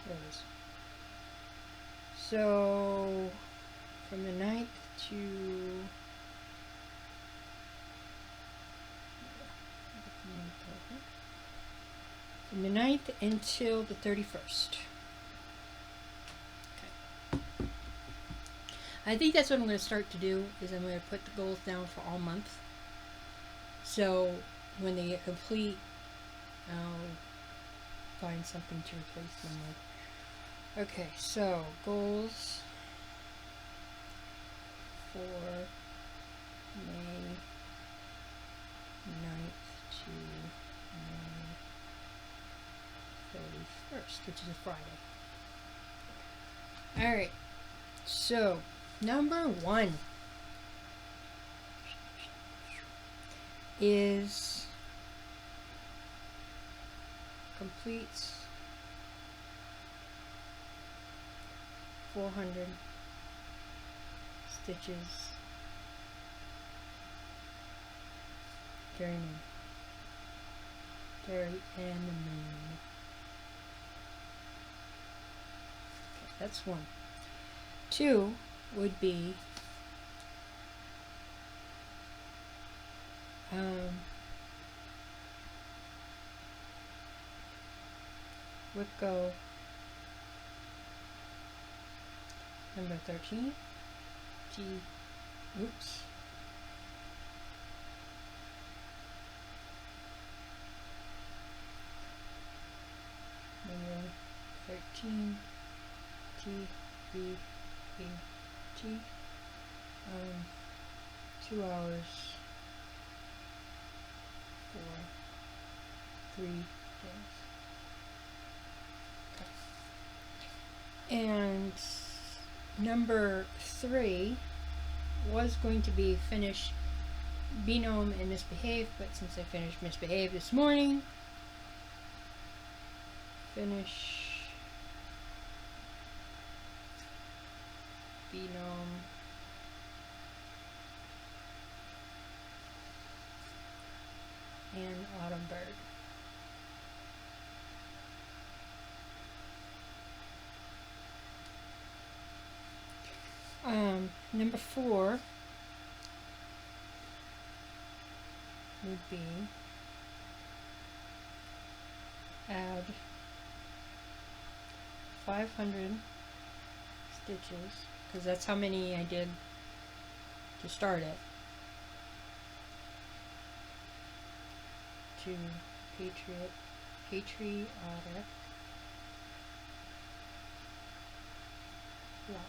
There it is. So, from the 9th to... From the 9th until the 31st. Okay. I think that's what I'm going to start to do, is I'm going to put the goals down for all month. So when they get complete, I'll find something to replace them with. Okay, so goals for May 9th to May 31st, which is a Friday. Alright, so number 1 is completes 400 stitches during the very end of the moon. Okay, that's 1. 2 would be Whipco number 13. Oops. Number 13. T. 2 hours for 3 days. Okay. And number 3 was going to be finish Beanome and Misbehave, but since I finished Misbehave this morning, finish Beanome and Autumn Bird. Number 4 would be add 500 stitches, because that's how many I did to start it, to Patriotic blocks.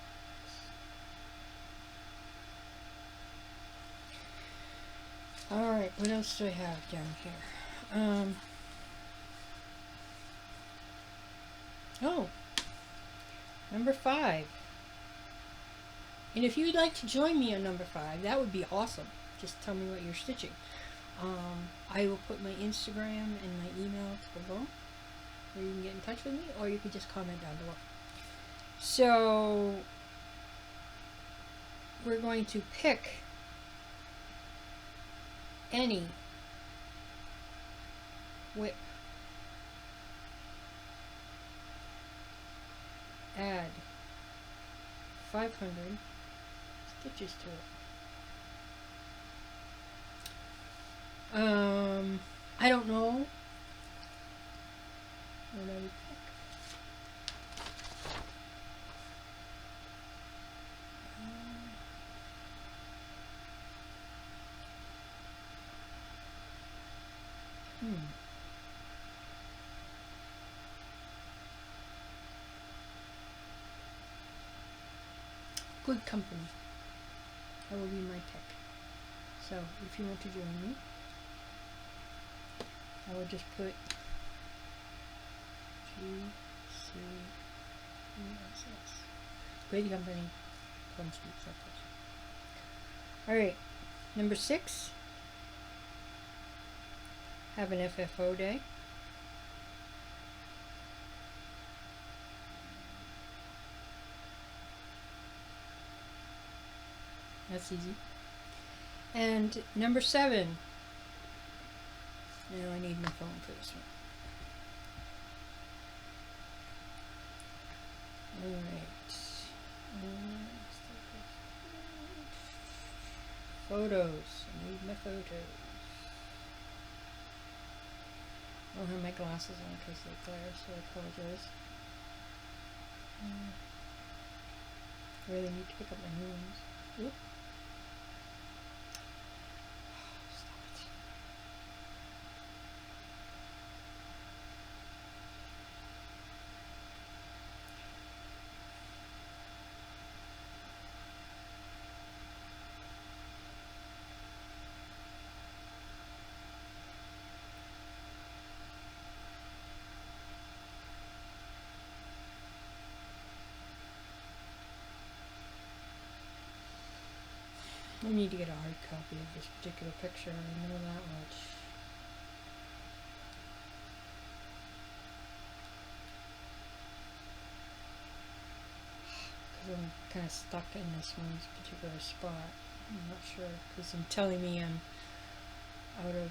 Alright, what else do I have down here? Number 5 And if you'd like to join me on number 5, that would be awesome. Just tell me what you're stitching. I will put my Instagram and my email below, where you can get in touch with me, or you can just comment down below. So we're going to pick any whip, add 500 stitches to it. I don't know what I would pick. Good company. That will be my pick. So if you want to join me, I will just put GCESS. Good company. Plum Street Circles. Alright. Number 6. Have an FFO day. That's easy. And number 7. Now I need my phone for this one. Alright. Photos. I need my photos. I don't have my glasses on because they glare, so I apologize. I really need to pick up my new ones. Oop. I need to get a hard copy of this particular picture, I know that much. Because I'm kind of stuck in this one particular spot. I'm not sure, because I'm telling me I'm out of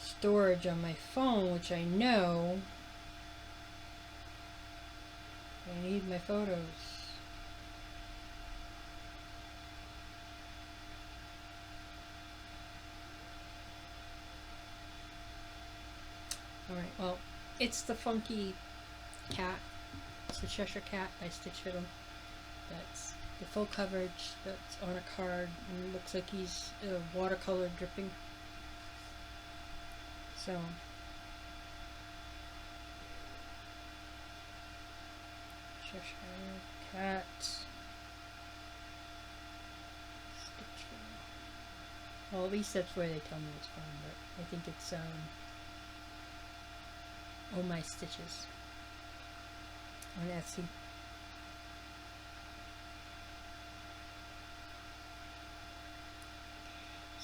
storage on my phone, which I know. I need my photos. Alright, well, it's the funky cat. It's the Cheshire Cat by Stitch Fiddle. That's the full coverage that's on a card, and it looks like he's watercolor dripping. So, Cheshire Cat. Stitch Fiddle. Well, at least that's where they tell me it's from, but I think it's, Oh My Stitches on Etsy.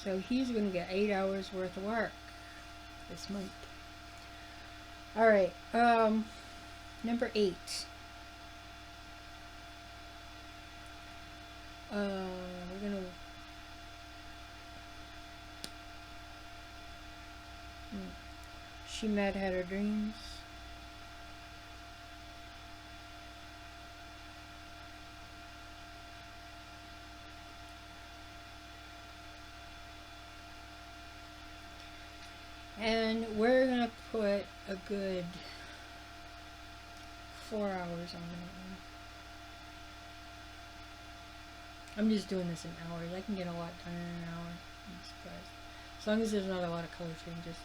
So he's going to get 8 hours worth of work this month. Alright, number 8. We're going to She Mad Had Her Dreams. And we're going to put a good 4 hours on that one. I'm just doing this in hours. I can get a lot done in an hour. I'm surprised. As long as there's not a lot of color changes.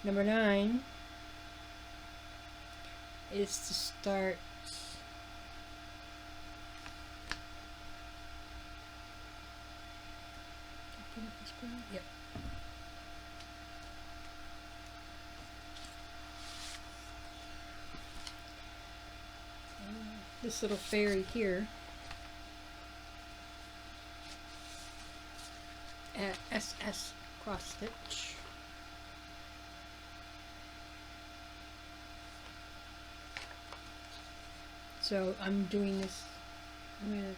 Number 9 is to start yep. This little fairy here SS cross stitch. So I'm doing this with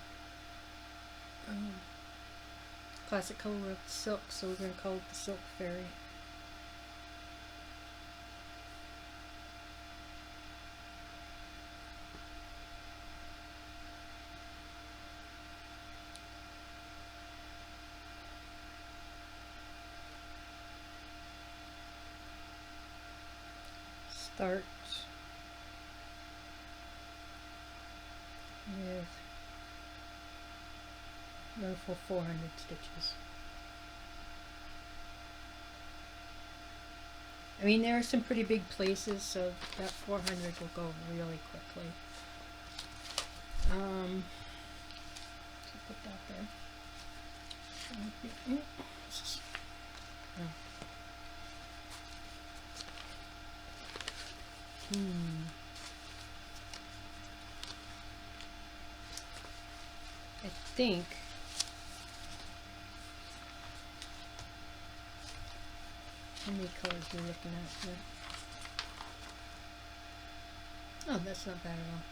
classic color of silk, so we're going to call it the Silk Fairy. Start with another full 400 stitches. I mean, there are some pretty big places, so that 400 will go really quickly. So put that there. I think how many colors are we looking at here? Oh, that's not bad at all.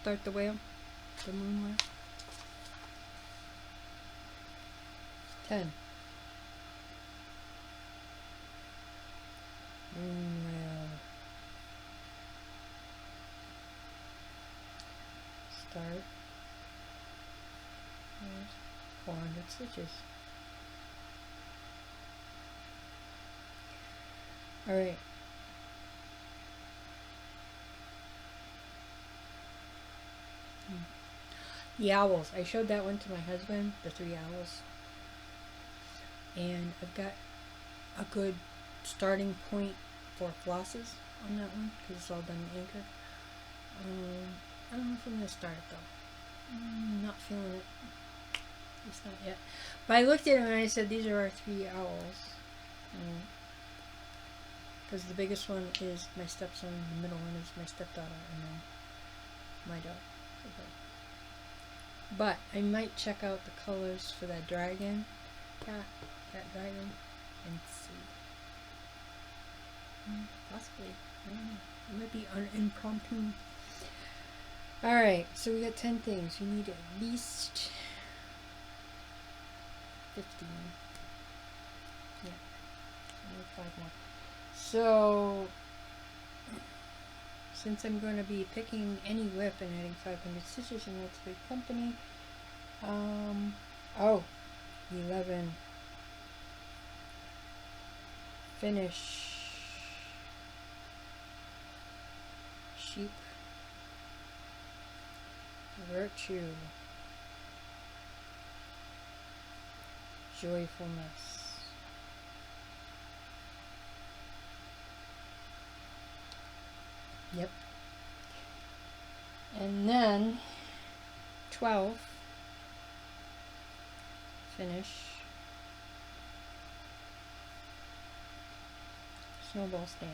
Start the whale, the moon whale. 10. Moon whale. Start. There's 400 stitches. All right. The owls. I showed that one to my husband, the 3 owls. And I've got a good starting point for flosses on that one because it's all done in anchor. I don't know if I'm going to start it though. Not feeling it. It's not yet. But I looked at it and I said, these are our 3 owls. Because the biggest one is my stepson, the middle one is my stepdaughter, and then my dog. Okay. But I might check out the colors for that dragon, that dragon, and see. Possibly. I don't know. It might be impromptu. Alright, so we got 10 things. We need at least 15. Yeah. I need 5 more. So, since I'm going to be picking any whip and adding 500 stitches in That's Big Company, 11. Finish. Sheep. Virtue. Joyfulness. Yep. And then 12. Finish. Snowball stand.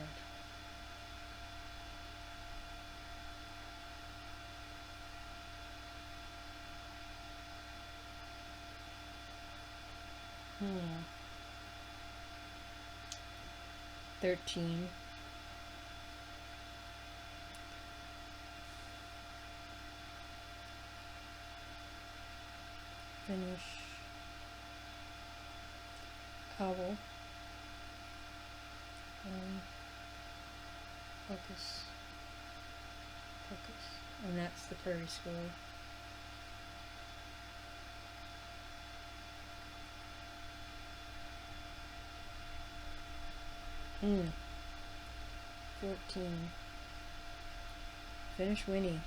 Hmm. 13. Finish. Owl. Focus. And that's the prairie school. Hmm. 14. Finish Winnie.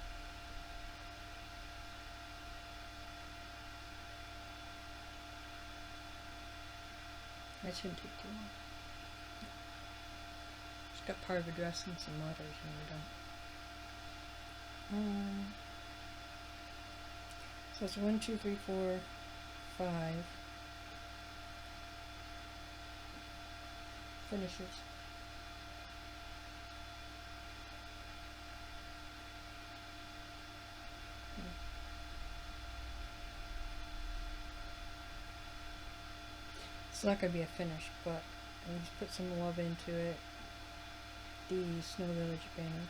That shouldn't take too long. Just got part of a dress and some letters and we're done. So it's 1, 2, 3, 4, 5 finishes. It's not going to be a finish, but I just put some love into it. The Snow Village banner.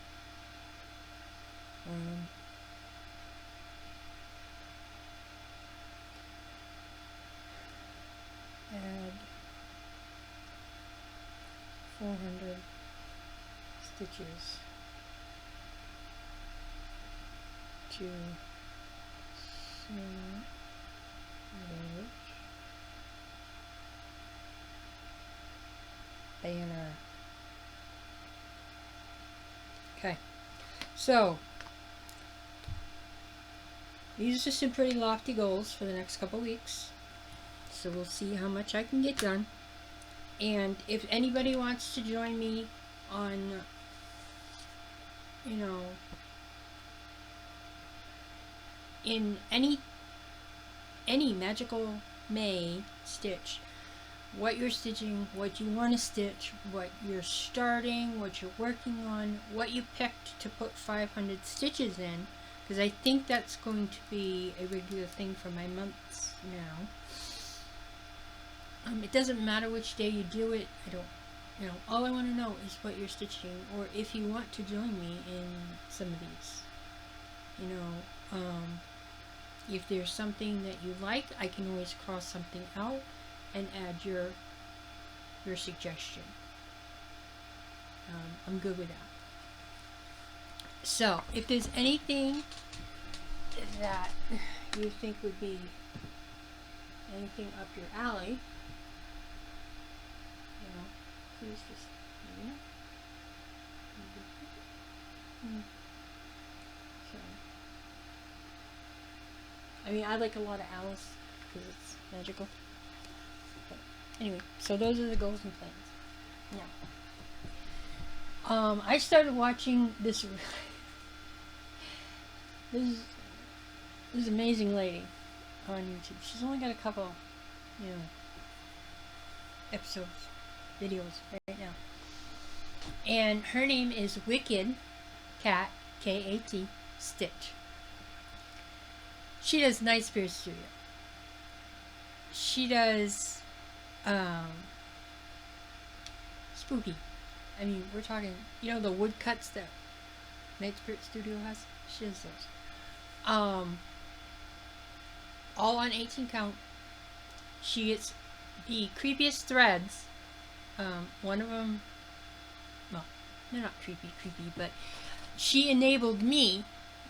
Add 400 stitches to Snow Village banner. Okay, so these are some pretty lofty goals for the next couple weeks. So we'll see how much I can get done. And if anybody wants to join me on, you know, in any magical May stitch, what you're stitching, what you want to stitch, what you're starting, what you're working on, what you picked to put 500 stitches in, because I think that's going to be a regular thing for my months now. It doesn't matter which day you do it. I don't, you know, all I want to know is what you're stitching, or if you want to join me in some of these. You know, if there's something that you like, I can always cross something out and add your suggestion. I'm good with that. So, if there's anything that you think would be anything up your alley, you know, please just, you know. So, I mean, I like a lot of Alice because it's magical. But anyway, so those are the goals and plans. Now, I started watching this amazing lady on YouTube. She's only got a couple, you know, videos right now. And her name is Wicked Cat, K-A-T, Stitch. She does Night Spirit Studio. She does spooky. I mean, we're talking, you know, the woodcuts that Night Spirit Studio has? She does those. All on 18 count. She gets the creepiest threads. One of them, well, they're not creepy, but she enabled me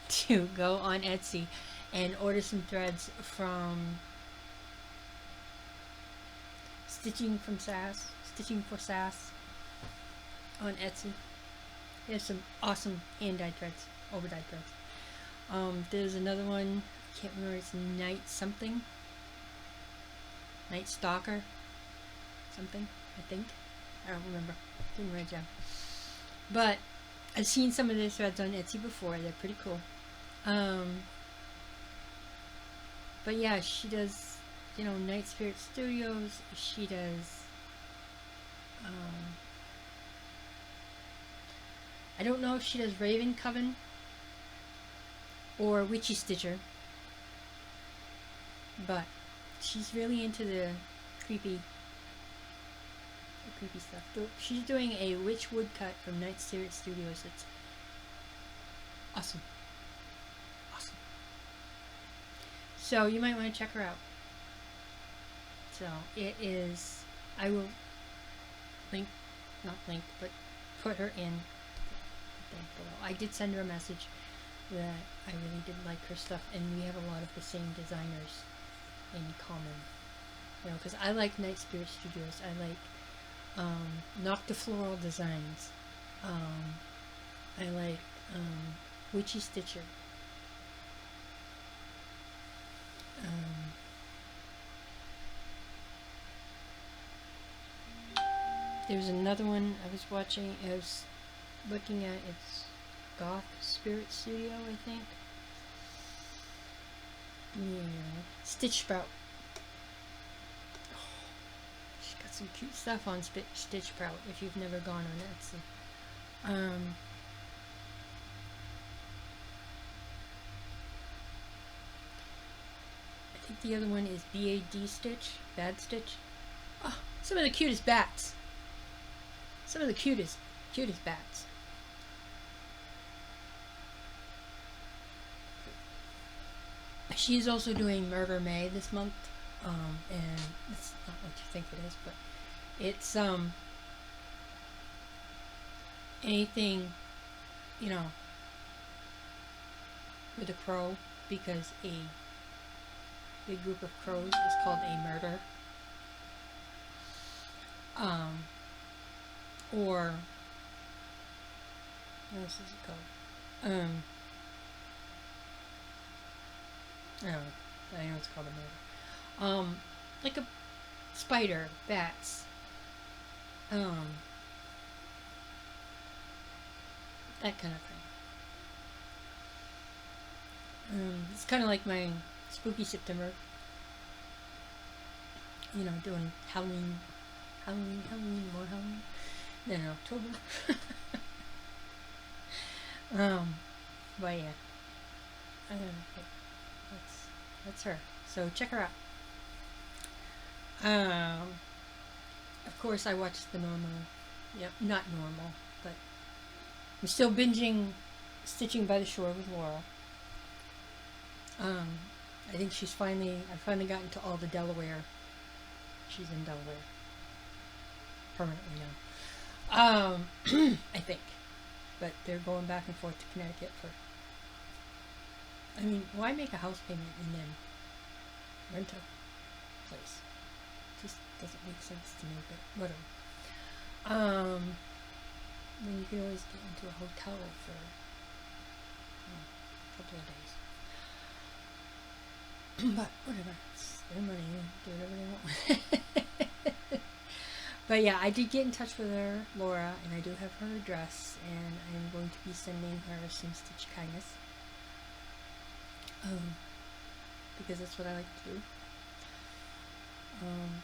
to go on Etsy and order some threads from Stitching for Sass on Etsy. There's some awesome hand-dyed threads, over-dyed threads. There's another one, I can't remember, it's Night Stalker something, I think. I don't remember. Didn't write it down. But I've seen some of their threads on Etsy before. They're pretty cool. But yeah, she does, you know, Night Spirit Studios. She does, I don't know if she does Raven Coven or Witchy Stitcher, but she's really into the creepy stuff. She's doing a witch woodcut from Night Spirit Studios. It's awesome. So you might want to check her out. So it is, I will but put her in the thing below. I did send her a message that I really did like her stuff, and we have a lot of the same designers in common. You know, because I like Night Spirit Studios. I like Nocta Floral Designs. I like Witchy Stitcher. There's another one I was watching. I was looking at, it's Goth Spirit Studio, I think. Yeah, Stitch Sprout. She's got some cute stuff on Stitch Sprout if you've never gone on Etsy. I think the other one is BAD Stitch, Bad Stitch. Oh, some of the cutest bats. Some of the cutest bats. She's also doing Murder May this month, and it's not what you think it is, but it's anything, you know, with a crow, because a big group of crows is called a murder. Or what else is it called? I know it's called a murder. Like a spider, bats, that kind of thing. It's kind of like my spooky September. You know, doing Halloween, more Halloween. Then in October. But yeah, I don't know. That's her. So check her out. Of course, I watched the normal. Yep, not normal, but I'm still binging Stitching by the Shore with Laura. I think I finally gotten to all the Delaware. She's in Delaware permanently now. I think, but they're going back and forth to Connecticut for. I mean, why make a house payment and then rent a place? Just doesn't make sense to me, but whatever. Then you can always get into a hotel for a couple of days. But whatever, it's their money, do whatever they want with it. But yeah, I did get in touch with her, Laura, and I do have her address, and I'm going to be sending her some Stitch Kindness. Because that's what I like to do.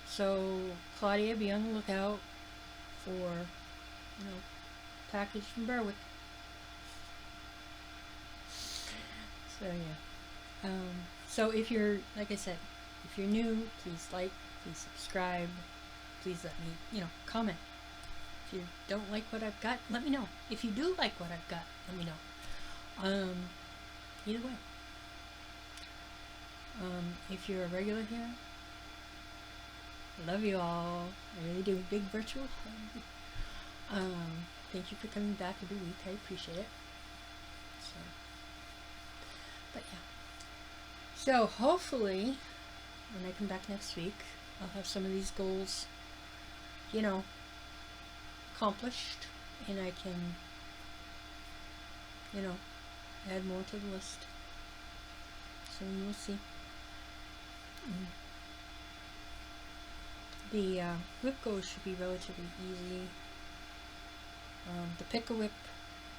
So Claudia, be on the lookout for, package from Berwick. So yeah. So if you're, like I said, if you're new, please like, please subscribe, please let me, comment. If you don't like what I've got, let me know. If you do like what I've got, let me know. Either way. If you're a regular here, I love you all. I really do. Big virtual hug. Thank you for coming back every week. I appreciate it. But yeah. So hopefully, when I come back next week, I'll have some of these goals, accomplished, and I can, add more to the list. So we'll see. The whip goals should be relatively easy. The Pick-a-Whip,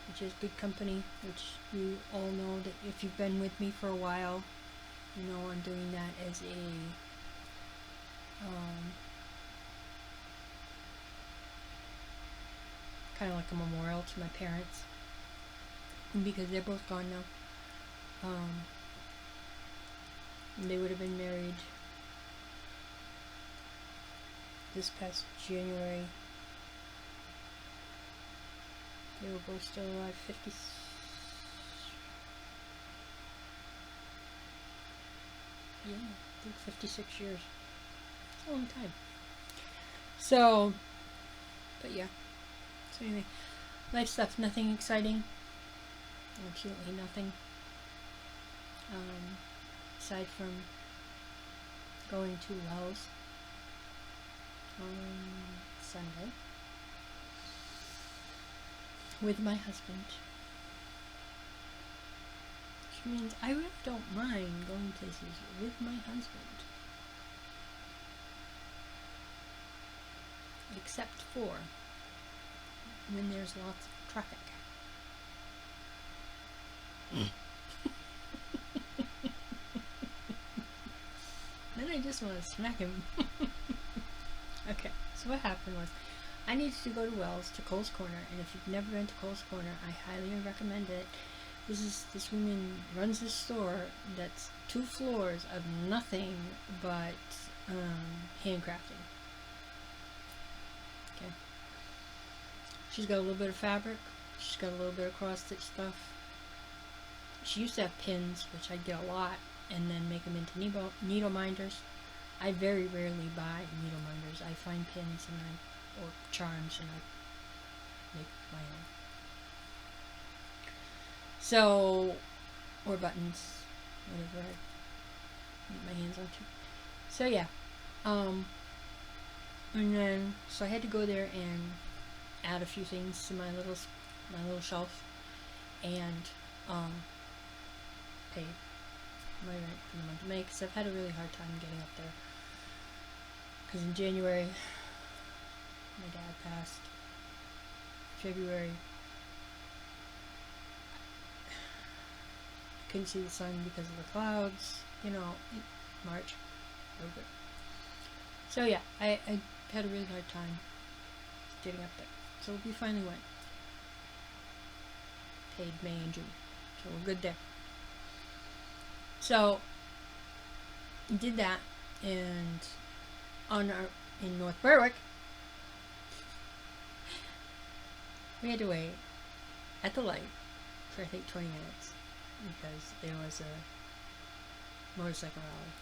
which is good company, which you all know that if you've been with me for a while, I'm doing that as a kind of like a memorial to my parents, because they're both gone now. They would have been married this past January. They were both still alive. 50. Yeah, I think 56 years. It's a long time. So, but yeah. So anyway, life stuff. Nothing exciting. Absolutely nothing. Aside from going to Wells on Sunday with my husband, which means I really don't mind going places with my husband, except for when there's lots of traffic. Then I just want to smack him. Okay, so what happened was, I needed to go to Wells, to Cole's Corner, and if you've never been to Cole's Corner, I highly recommend it. This woman runs this store that's 2 floors of nothing but handcrafting. She's got a little bit of fabric. She's got a little bit of cross-stitch stuff. She used to have pins, which I'd get a lot, and then make them into needle minders. I very rarely buy needle minders. I find pins or charms, and I make my own. So, or buttons, whatever I get my hands onto. So yeah, and then so I had to go there and add a few things to my little shelf, and pay my rent for the month of May, because I've had a really hard time getting up there. Because in January, my dad passed. February, I couldn't see the sun because of the clouds. You know, March, over. So yeah, I had a really hard time getting up there. So we finally went. Paid May and June. So we're good there. So we did that, and in North Berwick, we had to wait at the light for I think 20 minutes because there was a motorcycle rally.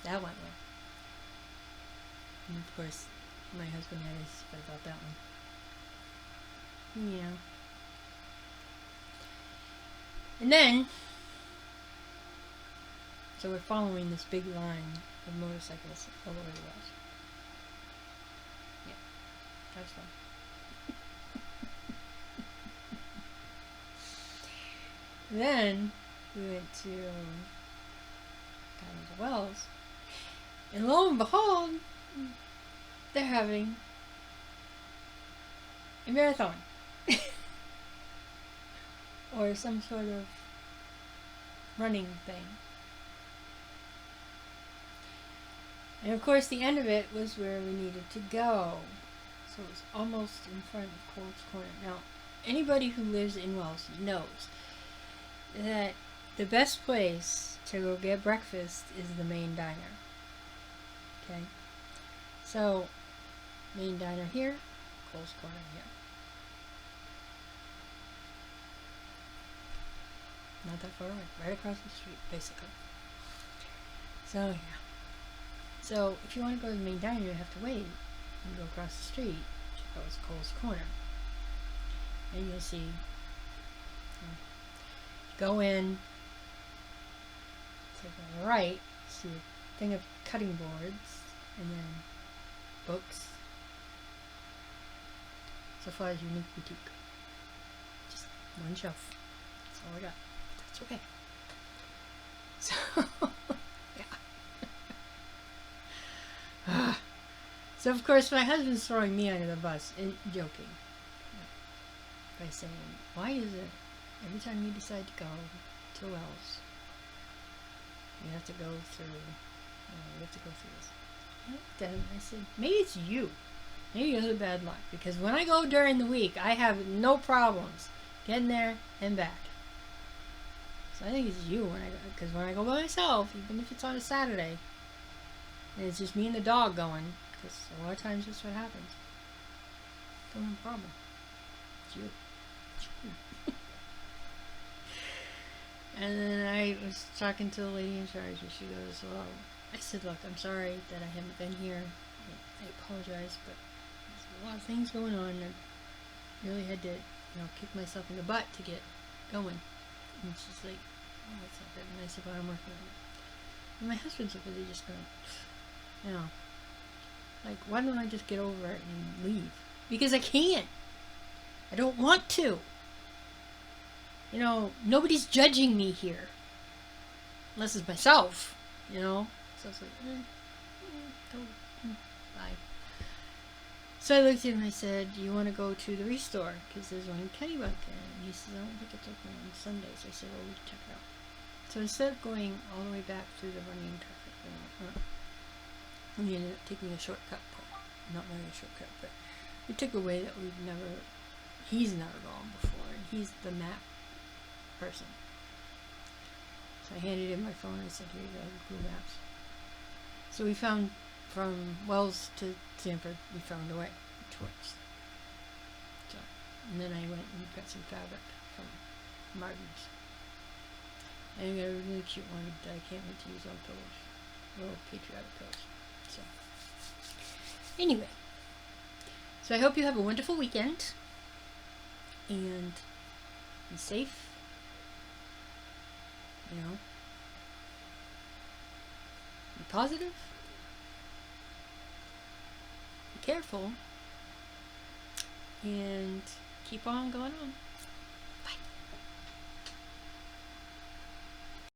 That went well. And of course, my husband had his fit about that one. Yeah. And then, so we're following this big line of motorcycles all over the Wells. Yeah, that was fun. Then we went to Gardens of Wells, and lo and behold, they're having a marathon or some sort of running thing. And of course the end of it was where we needed to go. So it was almost in front of Cole's Corner. Now, anybody who lives in Wells knows that the best place to go get breakfast is the main diner. Okay? So, main diner here, Cole's Corner here. Not that far away. Right across the street, basically. So, yeah. So, if you want to go to the main diner, you have to wait and go across the street to Cole's Corner. And you'll see, go in, take on the right, see a thing of cutting boards, and then books. Sewflysunique Boutique. Just one shelf. That's all I got. That's okay. So, yeah. So of course my husband's throwing me under the bus and joking by saying, why is it every time you decide to go to Wells, you have to go through, this? I looked at him and I said, maybe it's you. Maybe you have bad luck, because when I go during the week, I have no problems getting there and back. So I think it's you because when I go by myself, even if it's on a Saturday, and it's just me and the dog going, because a lot of times that's what happens. Don't have a problem. It's you. It's you. And then I was talking to the lady in charge, and she goes, well, I said, look, I'm sorry that I haven't been here. I apologize, but there's a lot of things going on, and I really had to, kick myself in the butt to get going. And she's like, oh, that's not good. And I said, well, I'm working on it. And my husband's over there just going, like, why don't I just get over it and leave? Because I can't. I don't want to. Nobody's judging me here. Unless it's myself, So I was like, bye. So I looked at him and I said, do you want to go to the Restore? Because there's one in Kennebunk. And he says, I don't think it's open on Sundays. I said, well, we can check it out. So instead of going all the way back through the running traffic, we ended up taking a shortcut. Not really a shortcut, but we took a way that he's never gone before, and he's the map person. So I handed him my phone and I said, here you go, Google Maps. So we found, from Wells to Sanford, we found a way, which works. And then I went and got some fabric from Martin's. And I got a really cute one that I can't wait to use on pillows. Little patriotic pillows. So, anyway. So I hope you have a wonderful weekend. And be safe. You know. Be positive. Be careful. And keep on going on.